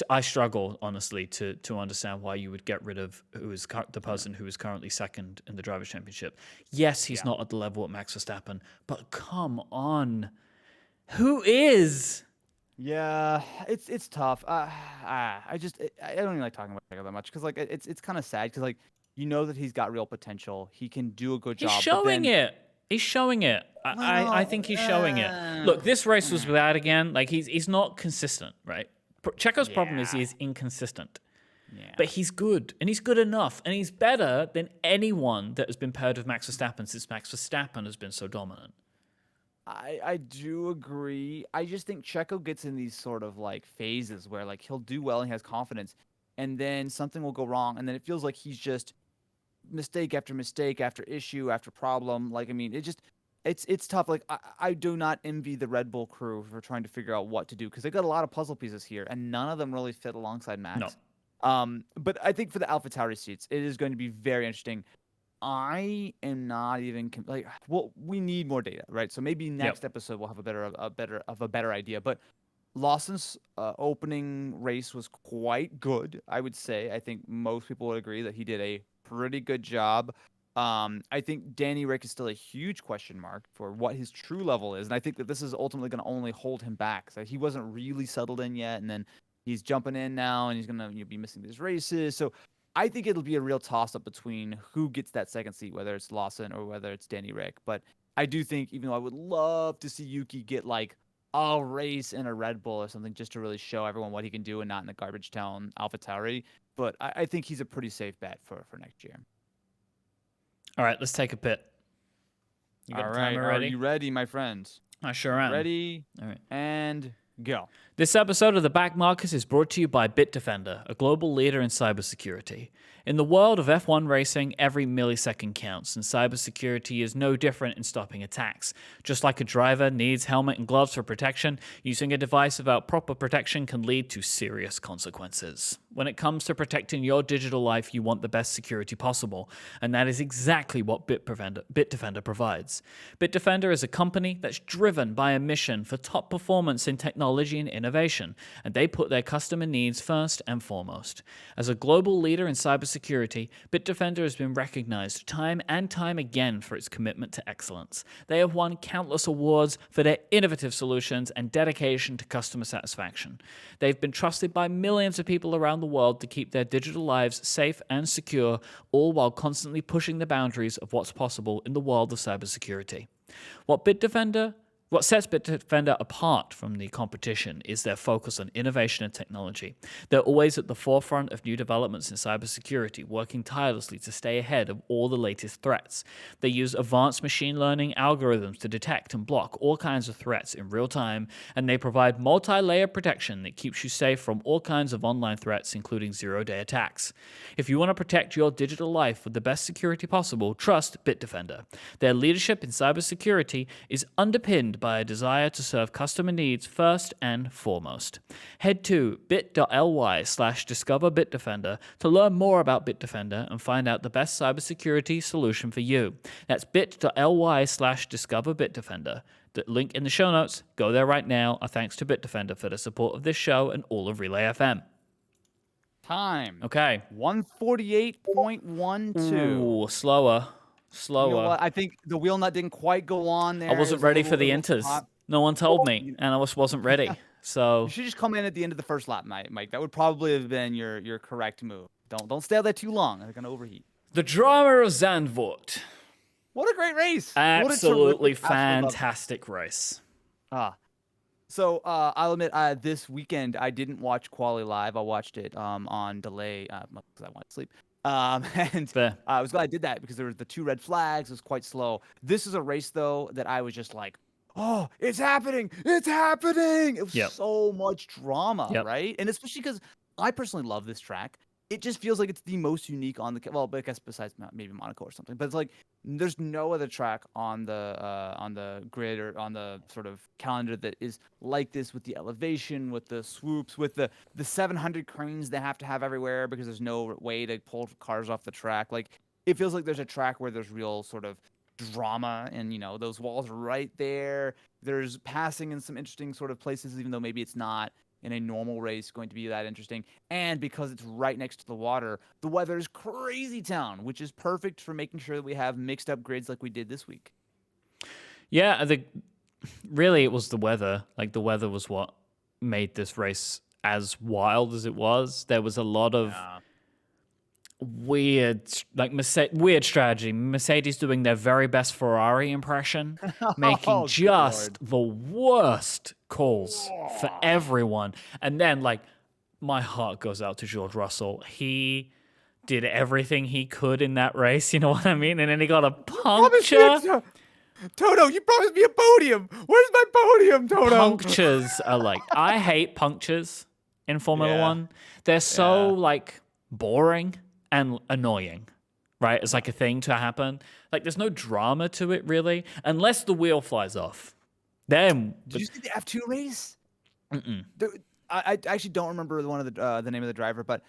I struggle honestly to understand why you would get rid of the person who is currently second in the drivers' championship. Yes, he's Yeah. not at the level at Max Verstappen, but come on, who is? Yeah, it's tough. I don't even like talking about Checo that much because like it's kind of sad because like you know that he's got real potential. He can do a good He's job, but showing then it. He's showing it. I well, think he's showing it. Look, this race was bad again. Like he's not consistent, right? Checo's problem is yeah, he's inconsistent. yeah. But he's good, and he's good enough, and he's better than anyone that has been paired with Max Verstappen since Max Verstappen has been so dominant. I do agree. I just think Checo gets in these sort of like phases where like he'll do well and he has confidence, and then something will go wrong, and then it feels like he's just mistake after issue after problem. Like I mean, it's tough. Like I do not envy the Red Bull crew for trying to figure out what to do because they got a lot of puzzle pieces here, and none of them really fit alongside No. Max. But I think for the AlphaTauri seats, it is going to be very interesting. I am not even like well, we need more data, right? So maybe Yep. next episode we'll have a better idea. But Lawson's opening race was quite good, I would say. I think most people would agree that he did a pretty good job. I think Danny Rick is still a huge question mark for what his true level is, and I think that this is ultimately going to only hold him back. So he wasn't really settled in yet, and then he's jumping in now, and he's going to be missing these races. So I think it'll be a real toss up between who gets that second seat, whether it's Lawson or whether it's Danny Rick. But I do think, even though I would love to see Yuki get like a race in a Red Bull or something just to really show everyone what he can do and not in the garbage town AlphaTauri. But I think he's a pretty safe bet for next year. All right, let's take a pit. You got All the right, timer are ready? you ready, my friends? I sure am. Ready All right. and go. This episode of the Backmarkers is brought to you by Bitdefender, a global leader in cybersecurity. In the world of F1 racing, every millisecond counts, and cybersecurity is no different in stopping attacks. Just like a driver needs helmet and gloves for protection, using a device without proper protection can lead to serious consequences. When it comes to protecting your digital life, you want the best security possible, and that is exactly what Bitdefender provides. Bitdefender is a company that's driven by a mission for top performance in technology and innovation, and they put their customer needs first and foremost. As a global leader in cybersecurity, Bitdefender has been recognized time and time again for its commitment to excellence. They have won countless awards for their innovative solutions and dedication to customer satisfaction. They've been trusted by millions of people around the world to keep their digital lives safe and secure, all while constantly pushing the boundaries of what's possible in the world of cybersecurity. What sets Bitdefender apart from the competition is their focus on innovation and technology. They're always at the forefront of new developments in cybersecurity, working tirelessly to stay ahead of all the latest threats. They use advanced machine learning algorithms to detect and block all kinds of threats in real time, and they provide multi-layer protection that keeps you safe from all kinds of online threats, including zero-day attacks. If you want to protect your digital life with the best security possible, trust Bitdefender. Their leadership in cybersecurity is underpinned by a desire to serve customer needs first and foremost. Head to bit.ly/discoverbitdefender to learn more about Bitdefender and find out the best cybersecurity solution for you. That's bit.ly/discoverbitdefender. The link in the show notes. Go there right now. Our thanks to Bitdefender for the support of this show and all of Relay FM. Time. Okay. 148.12. Ooh, slower. You know what? I think the wheel nut didn't quite go on there. I wasn't ready for the it was inters. hot. No one told me, and I wasn't ready. So You should just come in at the end of the first lap, Mike. That would probably have been your correct move. Don't stay out there too long. They're gonna overheat. the drama of Zandvoort. What a great race! Absolutely Absolutely love it. fantastic race. So I'll admit, this weekend I didn't watch Quali live. I watched it on delay because I wanted to sleep. And Fair. I was glad I did that because there were the two red flags. It was quite slow. This is a race though that I was just like, oh, it's happening! It's happening! It was Yep. so much drama, Yep. right? And especially because I personally love this track. it just feels like it's the most unique on the well, I guess besides maybe Monaco or something. But it's like there's no other track on the grid or on the sort of calendar that is like this, with the elevation, with the swoops, with the 700 cranes they have to have everywhere because there's no way to pull cars off the track. Like it feels like there's a track where there's real sort of drama, and those walls right there. There's passing in some interesting sort of places, even though maybe it's not in a normal race going to be that interesting. And because it's right next to the water, the weather is crazy town, which is perfect for making sure that we have mixed up grids like we did this week. Yeah, really it was the weather. Like the weather was what made this race as wild as it was. There was a lot of weird strategy. Mercedes doing their very best Ferrari impression, making just the worst calls for everyone. And then, like, my heart goes out to George Russell. He did everything he could in that race, you know what I mean? And then he got a puncture. Toto, you promised me a podium. Where's my podium, Toto? Punctures are like, I hate punctures in Formula One. They're so, like, boring and annoying, right? It's like a thing to happen. Like, there's no drama to it, really, unless the wheel flies off. Then, did you see the F2 race? I actually don't remember the name of the driver, but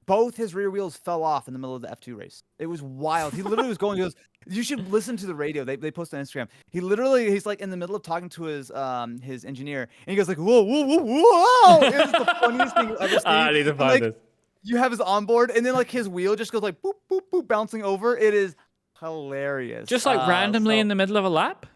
both his rear wheels fell off in the middle of the F2 race. It was wild. He literally was going. He goes, "You should listen to the radio." They posted on Instagram. He's like in the middle of talking to his engineer, and he goes like, "Whoa, whoa, whoa, whoa!" It was the funniest thing you've ever seen. I need to find this. You have his onboard, and then like his wheel just goes like boop, boop, boop, bouncing over. It is hilarious. Just like randomly in the middle of a lap?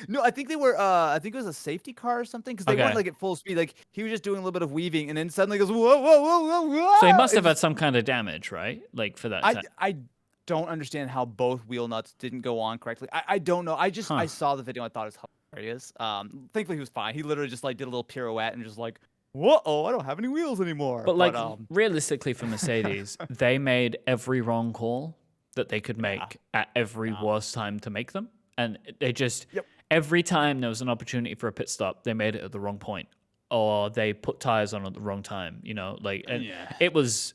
No, I think they were. I think it was a safety car or something, because they weren't like at full speed. Like he was just doing a little bit of weaving, and then suddenly goes whoa, whoa, whoa, whoa, whoa. So he must have had some kind of damage, right? Like for that. I don't understand how both wheel nuts didn't go on correctly. I don't know. I saw the video. I thought it was hilarious. Thankfully he was fine. He literally just like did a little pirouette and just like, whoa, I don't have any wheels anymore. But like realistically for Mercedes, they made every wrong call that they could make at every worst time to make them. And they just, every time there was an opportunity for a pit stop, they made it at the wrong point. Or they put tires on at the wrong time, and it was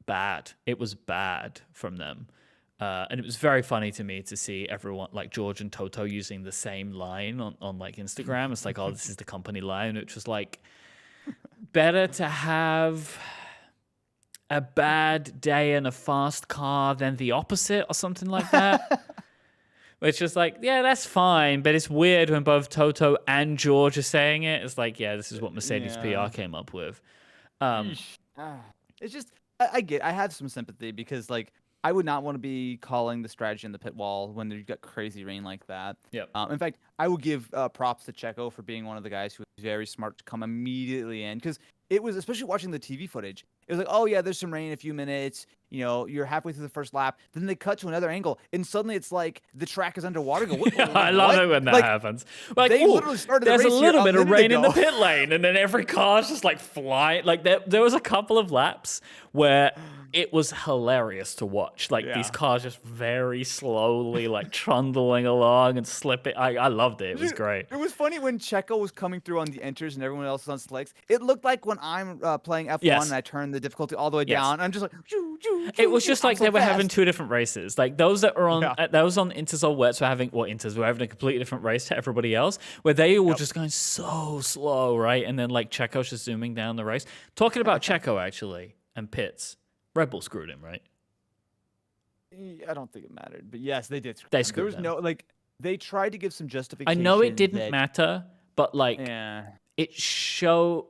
bad. It was bad from them. And it was very funny to me to see everyone, like George and Toto, using the same line on like Instagram. It's like, oh, this is the company line, which was like, better to have a bad day in a fast car than the opposite or something like that. Which is like, yeah, that's fine. But it's weird when both Toto and George are saying it. It's like, yeah, this is what Mercedes PR came up with. It's just, I have some sympathy, because like, I would not want to be calling the strategy in the pit wall when you've got crazy rain like that. Yep. In fact, I will give props to Checo for being one of the guys who was very smart to come immediately in, because it was, especially watching the TV footage, it was like, oh yeah, there's some rain in a few minutes. You're halfway through the first lap. Then they cut to another angle, and suddenly it's like the track is underwater. I love it when that happens. Like, they literally started there's the race a little bit of rain in ago. the pit lane, and then every car's just like flying. Like there was a couple of laps where it was hilarious to watch. Like these cars just very slowly like trundling along and slipping. I loved it. It was great. It was funny when Checo was coming through on the inters and everyone else was on slicks. It looked like when I'm playing F1 and I turn the difficulty all the way down. I'm just like, it was just like they were having two different races. Like those that were on those on Inters or Wets were having Inters were having a completely different race to everybody else, where they were just going so slow, right? And then like Checo's just zooming down the race. Talking about Checo actually and pits, Red Bull screwed him, right? I don't think it mattered, but yes, they did. They screwed him. There was no like, they tried to give some justification. I know it didn't matter, but like it showed.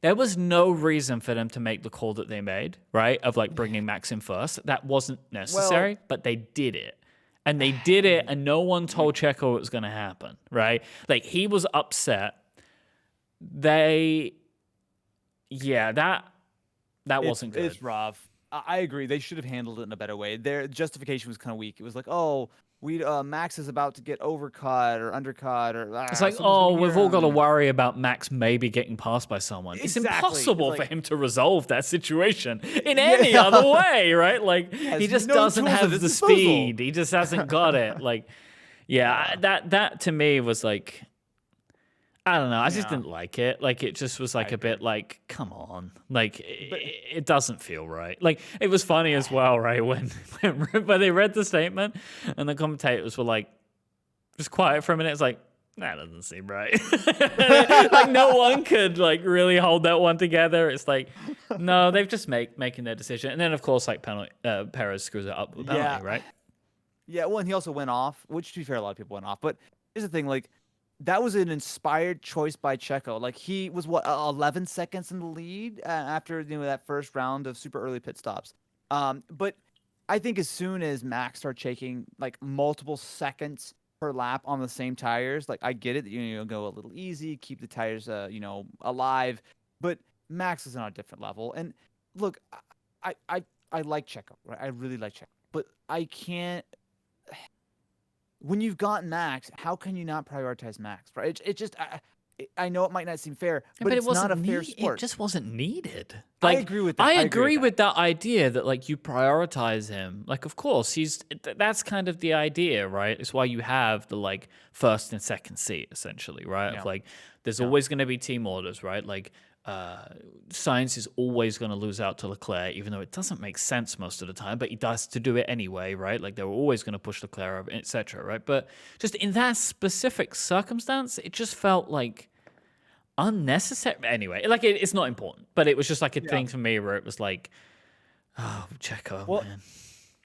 There was no reason for them to make the call that they made, right? Of like bringing Max in first. That wasn't necessary, but they did it. And they did it, and no one told Checo it was going to happen, right? Like, he was upset. That wasn't good. It's rough. I agree. They should have handled it in a better way. Their justification was kind of weak. It was like, oh, Max is about to get overcut or undercut, or it's like, oh, we've all got to worry about Max maybe getting passed by someone. It's impossible for him to resolve that situation in any other way, right? Like, he just doesn't have the speed. He just hasn't got it. Like, that to me was like, I don't know. I just Yeah. didn't like it. Like, it just was like I a bit agree. like, come on. Like, But it doesn't feel right. Like, it was funny as well, right? When they read the statement and the commentators were like, just quiet for a minute. It's like, that doesn't seem right. Like, no one could like really hold that one together. It's like, no, they've just making their decision. And then, of course, like, Perez screws it up with a penalty, yeah. right? Yeah, well, and he also went off, which to be fair, a lot of people went off. But here's the thing, like that was an inspired choice by Checo. Like he was what 11 seconds in the lead after that first round of super early pit stops. But I think as soon as Max started taking like multiple seconds per lap on the same tires, like I get it that you go a little easy, keep the tires alive, but Max is on a different level. And look, I like Checo, right? I really like Checo, but I can't when you've got Max, how can you not prioritize Max? Right? It just I know it might not seem fair, but But it it's not wasn't a fair It sport. just wasn't needed. I Like, agree with that. I I agree with agree that. with that idea that like you prioritize him. Like, of course, that's kind of the idea, right? It's why you have the like first and second seat essentially, right? Yeah. Of like, there's Yeah. always going to be team orders, right? Like, Sainz is always going to lose out to Leclerc, even though it doesn't make sense most of the time, but he does to do it anyway, right? Like, they were always going to push Leclerc over, etc., right? But just in that specific circumstance, it just felt like unnecessary. Anyway, like, it's not important, but it was just like a Yeah. thing for me where it was like, oh, Checo, Well, man.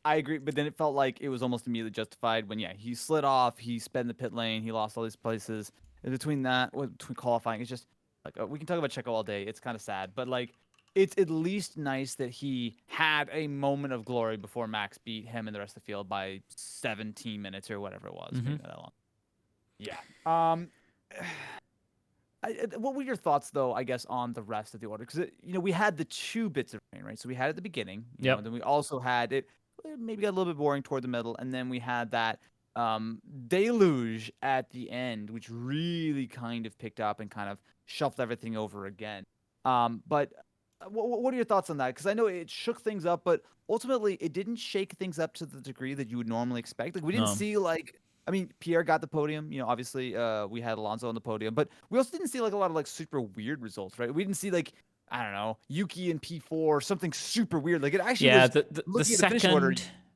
I agree, but then it felt like it was almost immediately justified when he slid off, he sped in the pit lane, he lost all these places. And between between qualifying, it's just like we can talk about Checo all day. It's kind of sad, but like it's at least nice that he had a moment of glory before Max beat him and the rest of the field by 17 minutes or whatever it was. Maybe not that long. Yeah. What were your thoughts, though, I guess, on the rest of the order? Because, we had the 2 bits of rain, right? So we had it at the beginning, and then we also had it maybe got a little bit boring toward the middle, and then we had that deluge at the end, which really kind of picked up and kind of shuffled everything over again. But what are your thoughts on that? Because I know it shook things up, but ultimately it didn't shake things up to the degree that you would normally expect. Like we didn't No. see I mean, Pierre got the podium. Obviously, we had Alonso on the podium, but we also didn't see like a lot of like super weird results, right? We didn't see like I don't know Yuki in P4 or something super weird. Like it actually was.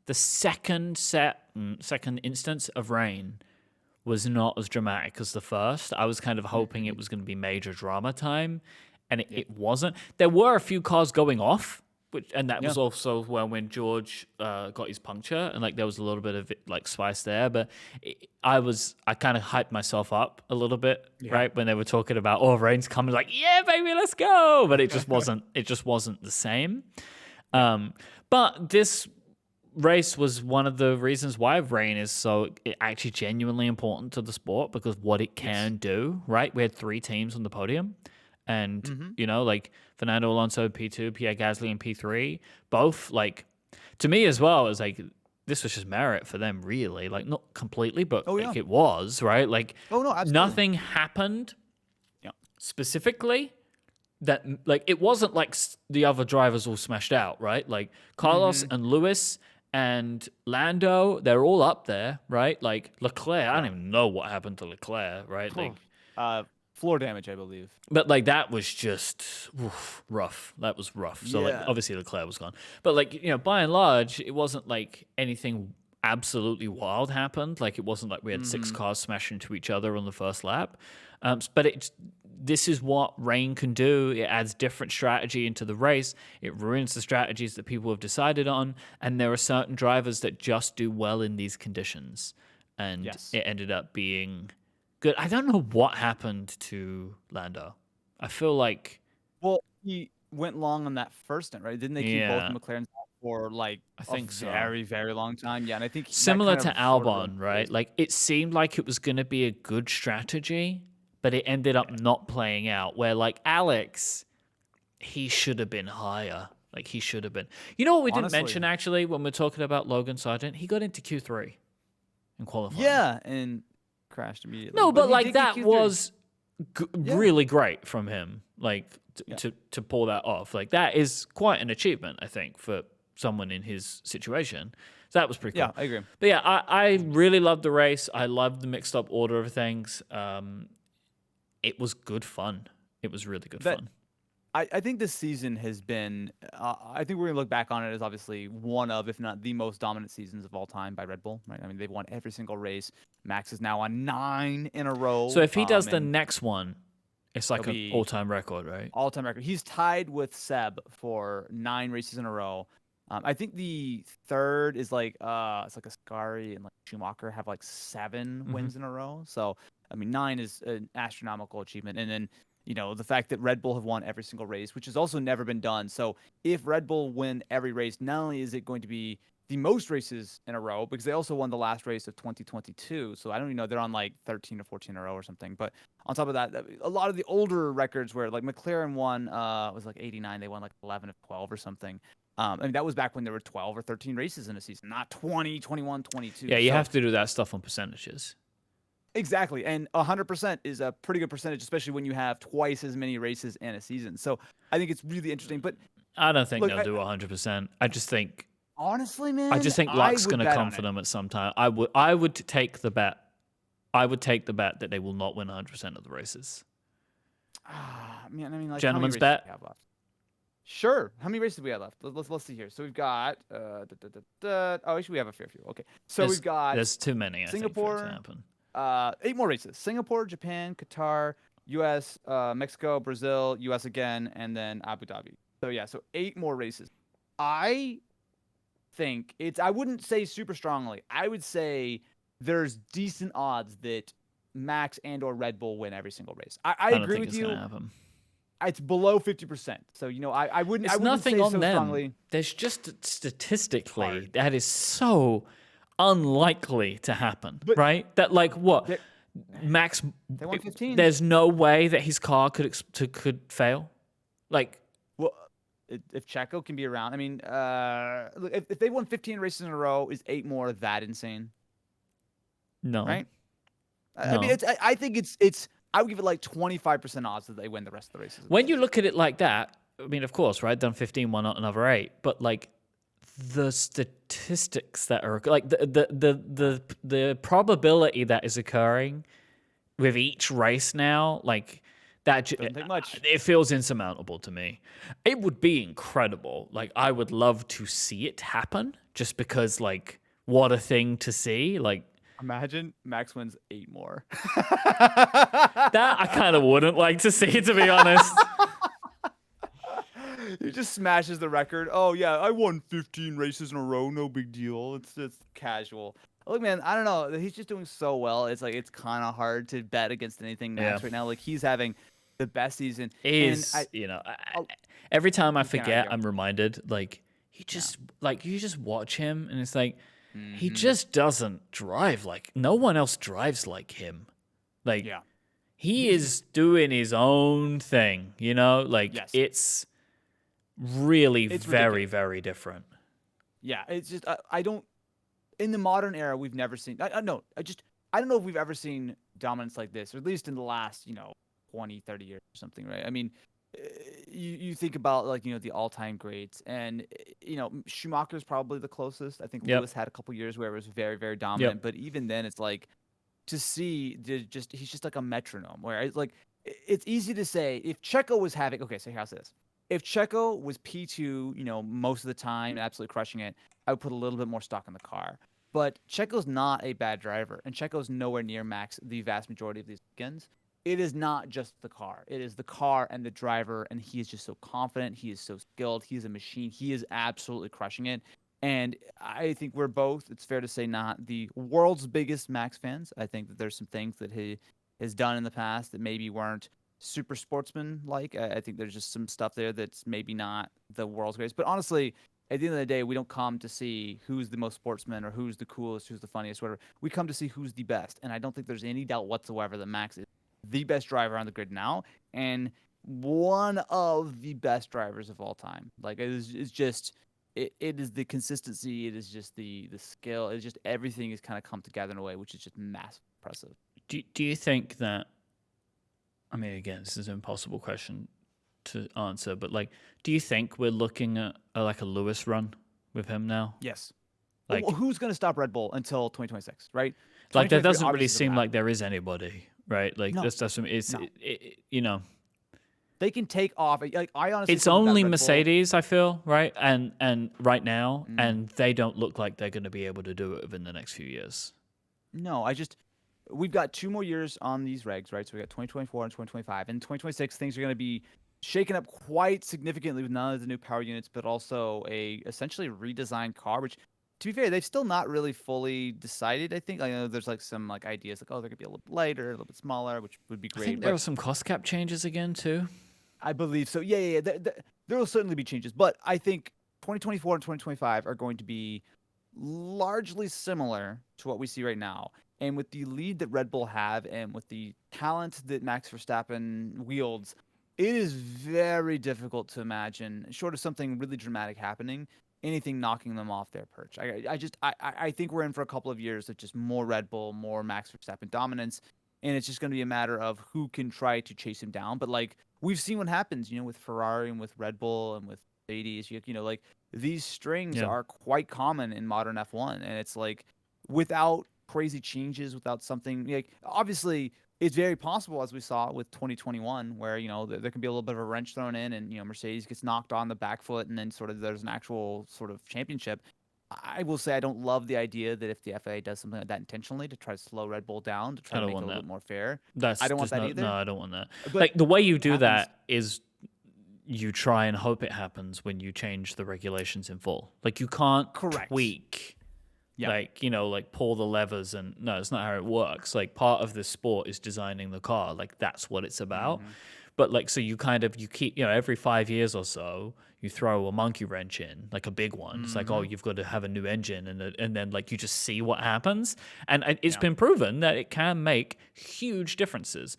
The second instance of rain was not as dramatic as the first. I was kind of hoping it was going to be major drama time, and it wasn't. There were a few cars going off, and that was also when George got his puncture, and like there was a little bit of like spice there. But I kind of hyped myself up a little bit, right, when they were talking about rain's coming, like yeah, baby, let's go. But it just wasn't. It just wasn't the same. But this race was one of the reasons why rain is so actually genuinely important to the sport, because what it can do, right? We had 3 teams on the podium, and like Fernando Alonso P2, Pierre Gasly in P3, both like to me as well as like this was just merit for them, really, like not completely, but like it was, right? Like nothing happened specifically that like it wasn't like the other drivers all smashed out, right? Like Carlos and Lewis and Lando, they're all up there, right? Like Leclerc, I don't even know what happened to Leclerc, right? Like floor damage, I believe. But like that was just rough. That was rough. So like obviously Leclerc was gone. But like, by and large, it wasn't like anything absolutely wild happened. Like it wasn't like we had 6 cars smash into each other on the first lap. But this is what rain can do. It adds different strategy into the race. It ruins the strategies that people have decided on. And there are certain drivers that just do well in these conditions. And it ended up being good. I don't know what happened to Lando. I feel like... Well, he went long on that first stint, right? Didn't they keep both McLarens for like very, very long time? Yeah, and I think... Similar to Albon, right? Like it seemed like it was going to be a good strategy, but it ended up not playing out, where like Alex, he should have been higher. Like he should have been. You know what we didn't mention actually when we're talking about Logan Sargent? He got into Q3 in qualifying. Yeah, and crashed immediately. No, but like that was really great from him. Like to pull that off. Like that is quite an achievement, I think, for someone in his situation. So that was pretty cool. Yeah, I agree. But yeah, I really loved the race. I loved the mixed up order of things. it was good fun. It was really good That fun. I think this season has been. I think we're gonna look back on it as obviously one of, if not the most dominant seasons of all time by Red Bull. Right? I mean, they've won every single race. Max is now on 9 in a So row. if he does the And next one, it's like it'll an be all-time record, right? all-time record. He's tied with Seb for 9 races in a row. I think the third is like it's like Ascari and like Schumacher have like 7 wins in a row. So I mean, 9 is an astronomical achievement. And then the fact that Red Bull have won every single race, which has also never been done. So if Red Bull win every race, not only is it going to be the most races in a row, because they also won the last race of 2022. So I don't even know, they're on like 13 or 14 in a row or something. But on top of that, a lot of the older records where like McLaren won was like 89, they won like 11 of 12 or something. I mean, that was back when there were 12 or 13 races in a season, not 20, 21, 22. Yeah, you have to do that stuff on percentages. Exactly. And 100% is a pretty good percentage, especially when you have twice as many races in a season. So I think it's really interesting. But I don't think look, they'll do 100%. I just think honestly, man, I just think I luck's would going to bet come on for it. them at some time. I would take the bet. I would take the bet that they will not win 100% of the races. Man, I mean, like, Gentleman's how many races bet? do we have left? Sure. How many races do we have left? Let's see here. So we've got oh, actually we have a fair few. Okay. So we've got there's too many, I think, for it to Singapore, happen. 8 more races. Singapore, Japan, Qatar, US, Mexico, Brazil, US again, and then Abu Dhabi. So yeah, so 8 more races. I think I wouldn't say super strongly. I would say there's decent odds that Max and or Red Bull win every single race. I don't agree think with it's you. gonna happen. It's below 50%. So I wouldn't. It's I wouldn't nothing say on so them. strongly. There's just statistically Hard. that is so unlikely to happen, But right? That like what they- Max? They won 15. There's no way that his car could fail. Like, Well, if Checo can be around, I mean, look, if they won 15 races in a row, is 8 more that insane? no, Right? no. I mean, I think it's. I would give it like 25% odds that they win the rest of the races. When you look at it like that, I mean, of course, right? Done 15, why not another 8? But like the statistics that are like the probability that is occurring with each race now, like that Doesn't take much. it feels insurmountable to me. It would be incredible. Like I would love to see it happen, just because like what a thing to see. Like Imagine Max wins 8 more. that, I kind of wouldn't like to see, to be honest. He just smashes the record. Oh yeah, I won 15 races in a row. No big deal. It's casual. Look, man, I don't know. He's just doing so well. It's like it's kind of hard to bet against anything Max right now. Like he's having the best season. Every time I can't forget, argue. I'm reminded, like, you just watch him and it's like, he just doesn't drive like, no one else drives like him. Like, Yeah. he is doing his own thing, like Yes. it's really It's very, ridiculous. very different. Yeah, it's just I don't. In the modern era, we've never seen. I don't know if we've ever seen dominance like this, or at least in the last 20, 30 years or something, right? I mean, you think about like the all-time greats, and Schumacher's probably the closest. I think Yep. Lewis had a couple years where it was very, very dominant, but even then, it's like to see he's just like a metronome. Where it's like it's easy to say if Checo was having so here's this. If Checo was P2, most of the time, absolutely crushing it, I would put a little bit more stock in the car. But Checo's not a bad driver, and Checo's nowhere near Max the vast majority of these weekends. It is not just the car. It is the car and the driver, and he is just so confident. He is so skilled. He is a machine. He is absolutely crushing it. And I think we're both, it's fair to say, not the world's biggest Max fans. I think that there's some things that he has done in the past that maybe weren't super sportsman-like. I think there's just some stuff there that's maybe not the world's greatest. But honestly, at the end of the day, we don't come to see who's the most sportsman or who's the coolest, who's the funniest, whatever. We come to see who's the best. And I don't think there's any doubt whatsoever that Max is the best driver on the grid now and one of the best drivers of all time. Like it's just it is the consistency, it is just the skill, it's just everything has kind of come together in a way which is just massive impressive. Do you think that, I mean, again, this is an impossible question to answer, but like, do you think we're looking at like a Lewis run with him now? Yes. Like, who's going to stop Red Bull until 2026, right? Like, that 2023 doesn't really obviously seem doesn't like there is anybody. right? Like No, that's it's no. you know. They can take off. Like I honestly It's think that only Red Bull. Mercedes, I feel, right? And right now, Mm, and they don't look like they're going to be able to do it within the next few years. no, we've got 2 more years on these regs, right? So we got 2024 and 2025. And 2026, things are going to be shaken up quite significantly with none of the new power units, but also a essentially redesigned car, which to be fair, they've still not really fully decided. I think I know there's like some like ideas like, oh, they're gonna be a little bit lighter, a little bit smaller, which would be I great. think there But are some cost cap changes again too. I believe so. Yeah, yeah, yeah. There will certainly be changes, but I think 2024 and 2025 are going to be largely similar to what we see right now. And with the lead that Red Bull have and with the talent that Max Verstappen wields, it is very difficult to imagine, short of something really dramatic happening, anything knocking them off their perch. I think we're in for a couple of years of just more Red Bull, more Max Verstappen dominance, and it's just going to be a matter of who can try to chase him down. But like we've seen what happens, with Ferrari and with Red Bull and with Mercedes, like these strings Yeah. are quite common in modern F1, and it's like without crazy changes, without something like obviously it's very possible as we saw with 2021 where there can be a little bit of a wrench thrown in and Mercedes gets knocked on the back foot and then sort of there's an actual sort of championship. I will say I don't love the idea that if the FIA does something like that intentionally to try to slow Red Bull down to I try to don't make it a want little that. bit more fair. I That's don't want just that no, either. I don't want that. But Like the way you it do happens. that is you try and hope it happens when you change the regulations in full. Like you can't Correct. tweak, Yep. like pull the levers and no, it's not how it works. Like part of the sport is designing the car. Like that's what it's about. Hmm. But like so you keep every 5 years or so you throw a monkey wrench in like a big one. It's like, oh, Hmm. you've got to have a new engine and then like you just see what happens. And it's Yeah. been proven that it can make huge differences.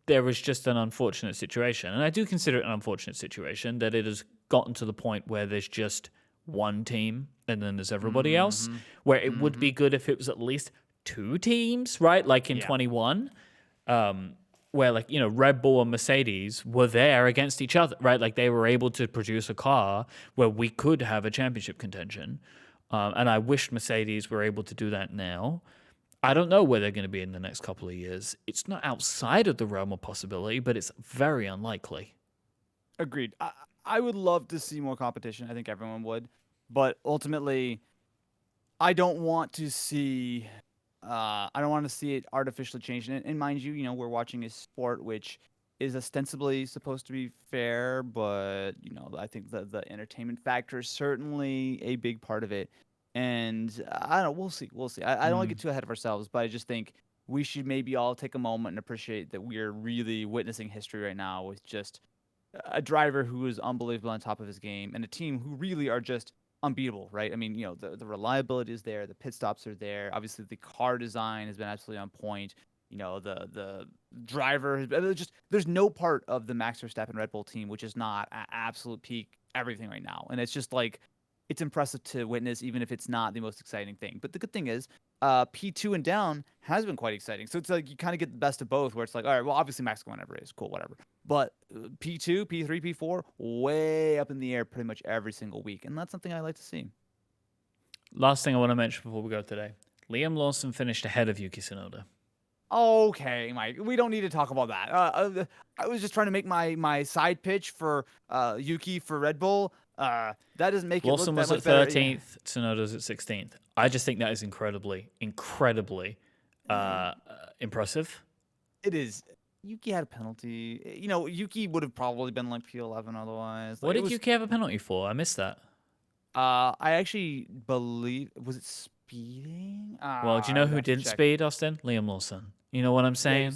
There was just an unfortunate situation, and I do consider it an unfortunate situation that it has gotten to the point where there's just one team and then there's everybody else, Hmm. where it would Hmm. be good if it was at least two teams, right? Like in Yeah. 21, where like, Red Bull and Mercedes were there against each other, right? Like they were able to produce a car where we could have a championship contention. And I wish Mercedes were able to do that now. I don't know where they're going to be in the next couple of years. It's not outside of the realm of possibility, but it's very unlikely. Agreed. I would love to see more competition. I think everyone would, but ultimately, I don't want to see. I don't want to see it artificially changed. And mind you, we're watching a sport which is ostensibly supposed to be fair, but I think the entertainment factor is certainly a big part of it. And I don't know. We'll see. We'll see. I don't want to Mm. get too ahead of ourselves, but I just think we should maybe all take a moment and appreciate that we are really witnessing history right now with just a driver who is unbelievable on top of his game and a team who really are just unbeatable, right? I mean, the reliability is there, the pit stops are there. Obviously, the car design has been absolutely on point. The driver has just there's no part of the Max Verstappen Red Bull team which is not at absolute peak everything right now, and it's just like it's impressive to witness, even if it's not the most exciting thing. But the good thing is, P2 and down has been quite exciting. So it's like you kind of get the best of both, where it's like, all right, well, obviously Max going whatever it is, cool, whatever. But P2, P3, P4, way up in the air pretty much every single week, and that's something I like to see. Last thing I want to mention before we go today. Liam Lawson finished ahead of Yuki Tsunoda. Okay, Mike, we don't need to talk about that. I was just trying to make my side pitch for Yuki for Red Bull. That doesn't make it look Lawson that was at much better. 13th, Tsunoda's at 16th. I just think that is incredibly, incredibly impressive. It is. Yuki had a penalty. Yuki would have probably been like P11 otherwise. What Like, it did was, Yuki have a penalty for? I missed that. I actually believe was it speeding? Well, do you know I'd who have to didn't check. speed, Austin? Liam Lawson. You know what I'm Yeah, saying?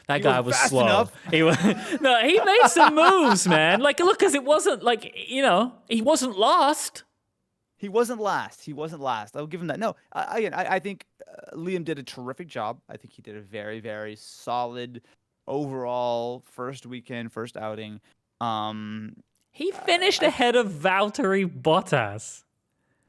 That he guy wasn't was fast slow. enough. He was no, he made some moves, man. Like, look, because it wasn't like he wasn't lost. He wasn't last. He wasn't last. I'll give him that. No, again, I think Liam did a terrific job. I think he did a very, very solid overall first weekend, first outing. He finished I, ahead of Valtteri Bottas.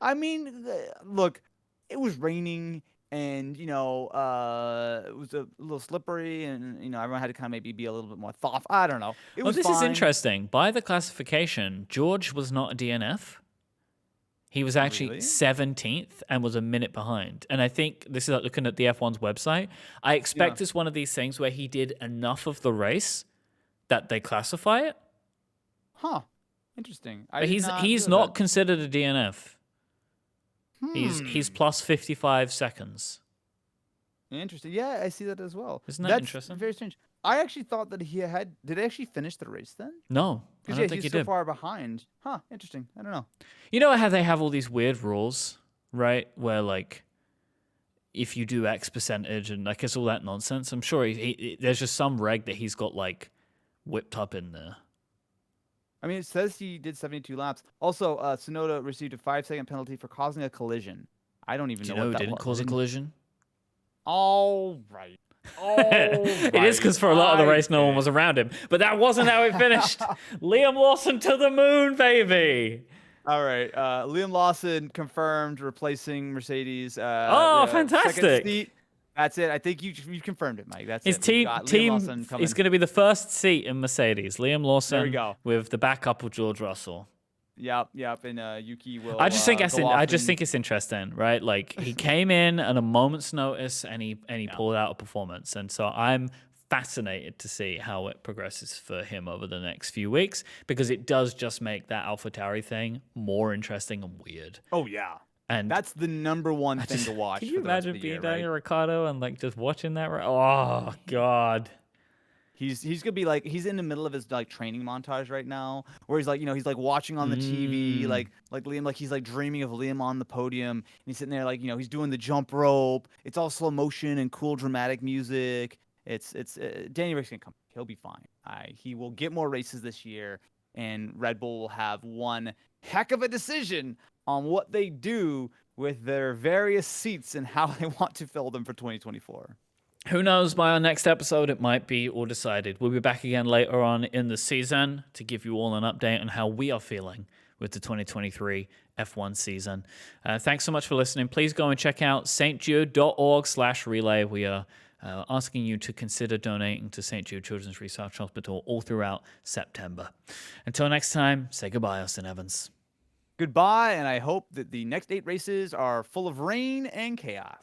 I mean, look, it was raining, and it was a little slippery, and everyone had to kind of maybe be a little bit more thoughtful. I don't know. It Well, was this is fine. interesting. By the classification, George was not a DNF. He was actually Really? 17th and was a minute behind. And I think this is like looking at the F1's website. I expect Yeah. it's one of these things where he did enough of the race that they classify it. Huh. Interesting. I But did not he's know not that. considered a DNF. He's plus 55 seconds. Interesting. Yeah, I see that as well. Isn't that That's interesting? very strange. I actually thought that he had. Did he actually finish the race then? No, I Because don't yeah, think he he's so did. far behind. Huh. Interesting. I don't know. You know how they have all these weird rules, right? Where like, if you do X percentage and like it's all that nonsense. I'm sure there's just some reg that he's got like whipped up in there. I mean, it says he did 72 laps. Also, Tsunoda received a 5-second penalty for causing a collision. I don't even Do you know know what who that didn't was. cause a collision? All right. All It is because for a lot of the race, no one was around him. But that wasn't how it finished. Liam Lawson to the moon, baby. All right. Liam Lawson confirmed replacing Mercedes. Oh, Second fantastic. seat. That's it. I think you confirmed it, Mike. That's His it. We got Liam Lawson coming. is going to be the first seat in Mercedes. Liam Lawson There we go. with the backup of George Russell. Yep. And Yuki will. I just think I it's interesting, right? Like he came in at a moment's notice and he pulled out a performance, and so I'm fascinated to see how it progresses for him over the next few weeks because it does just make that AlphaTauri thing more interesting and weird. Oh yeah. And That's the number one thing to watch. Can you for the rest of imagine the being year, Daniel right? Ricciardo and like just watching that? Oh God. He's gonna be like he's in the middle of his like training montage right now, where he's like he's like watching on the TV like Liam he's like dreaming of Liam on the podium and he's sitting there like he's doing the jump rope. It's all slow motion and cool dramatic music. It's Danny Rick's gonna come. He'll be fine. He will get more races this year, and Red Bull will have one heck of a decision on what they do with their various seats and how they want to fill them for 2024. Who knows, by our next episode, it might be all decided. We'll be back again later on in the season to give you all an update on how we are feeling with the 2023 F1 season. Thanks so much for listening. Please go and check out stjude.org/relay. We are asking you to consider donating to St. Jude Children's Research Hospital all throughout September. Until next time, say goodbye, Austin Evans. Goodbye, and I hope that the next 8 races are full of rain and chaos.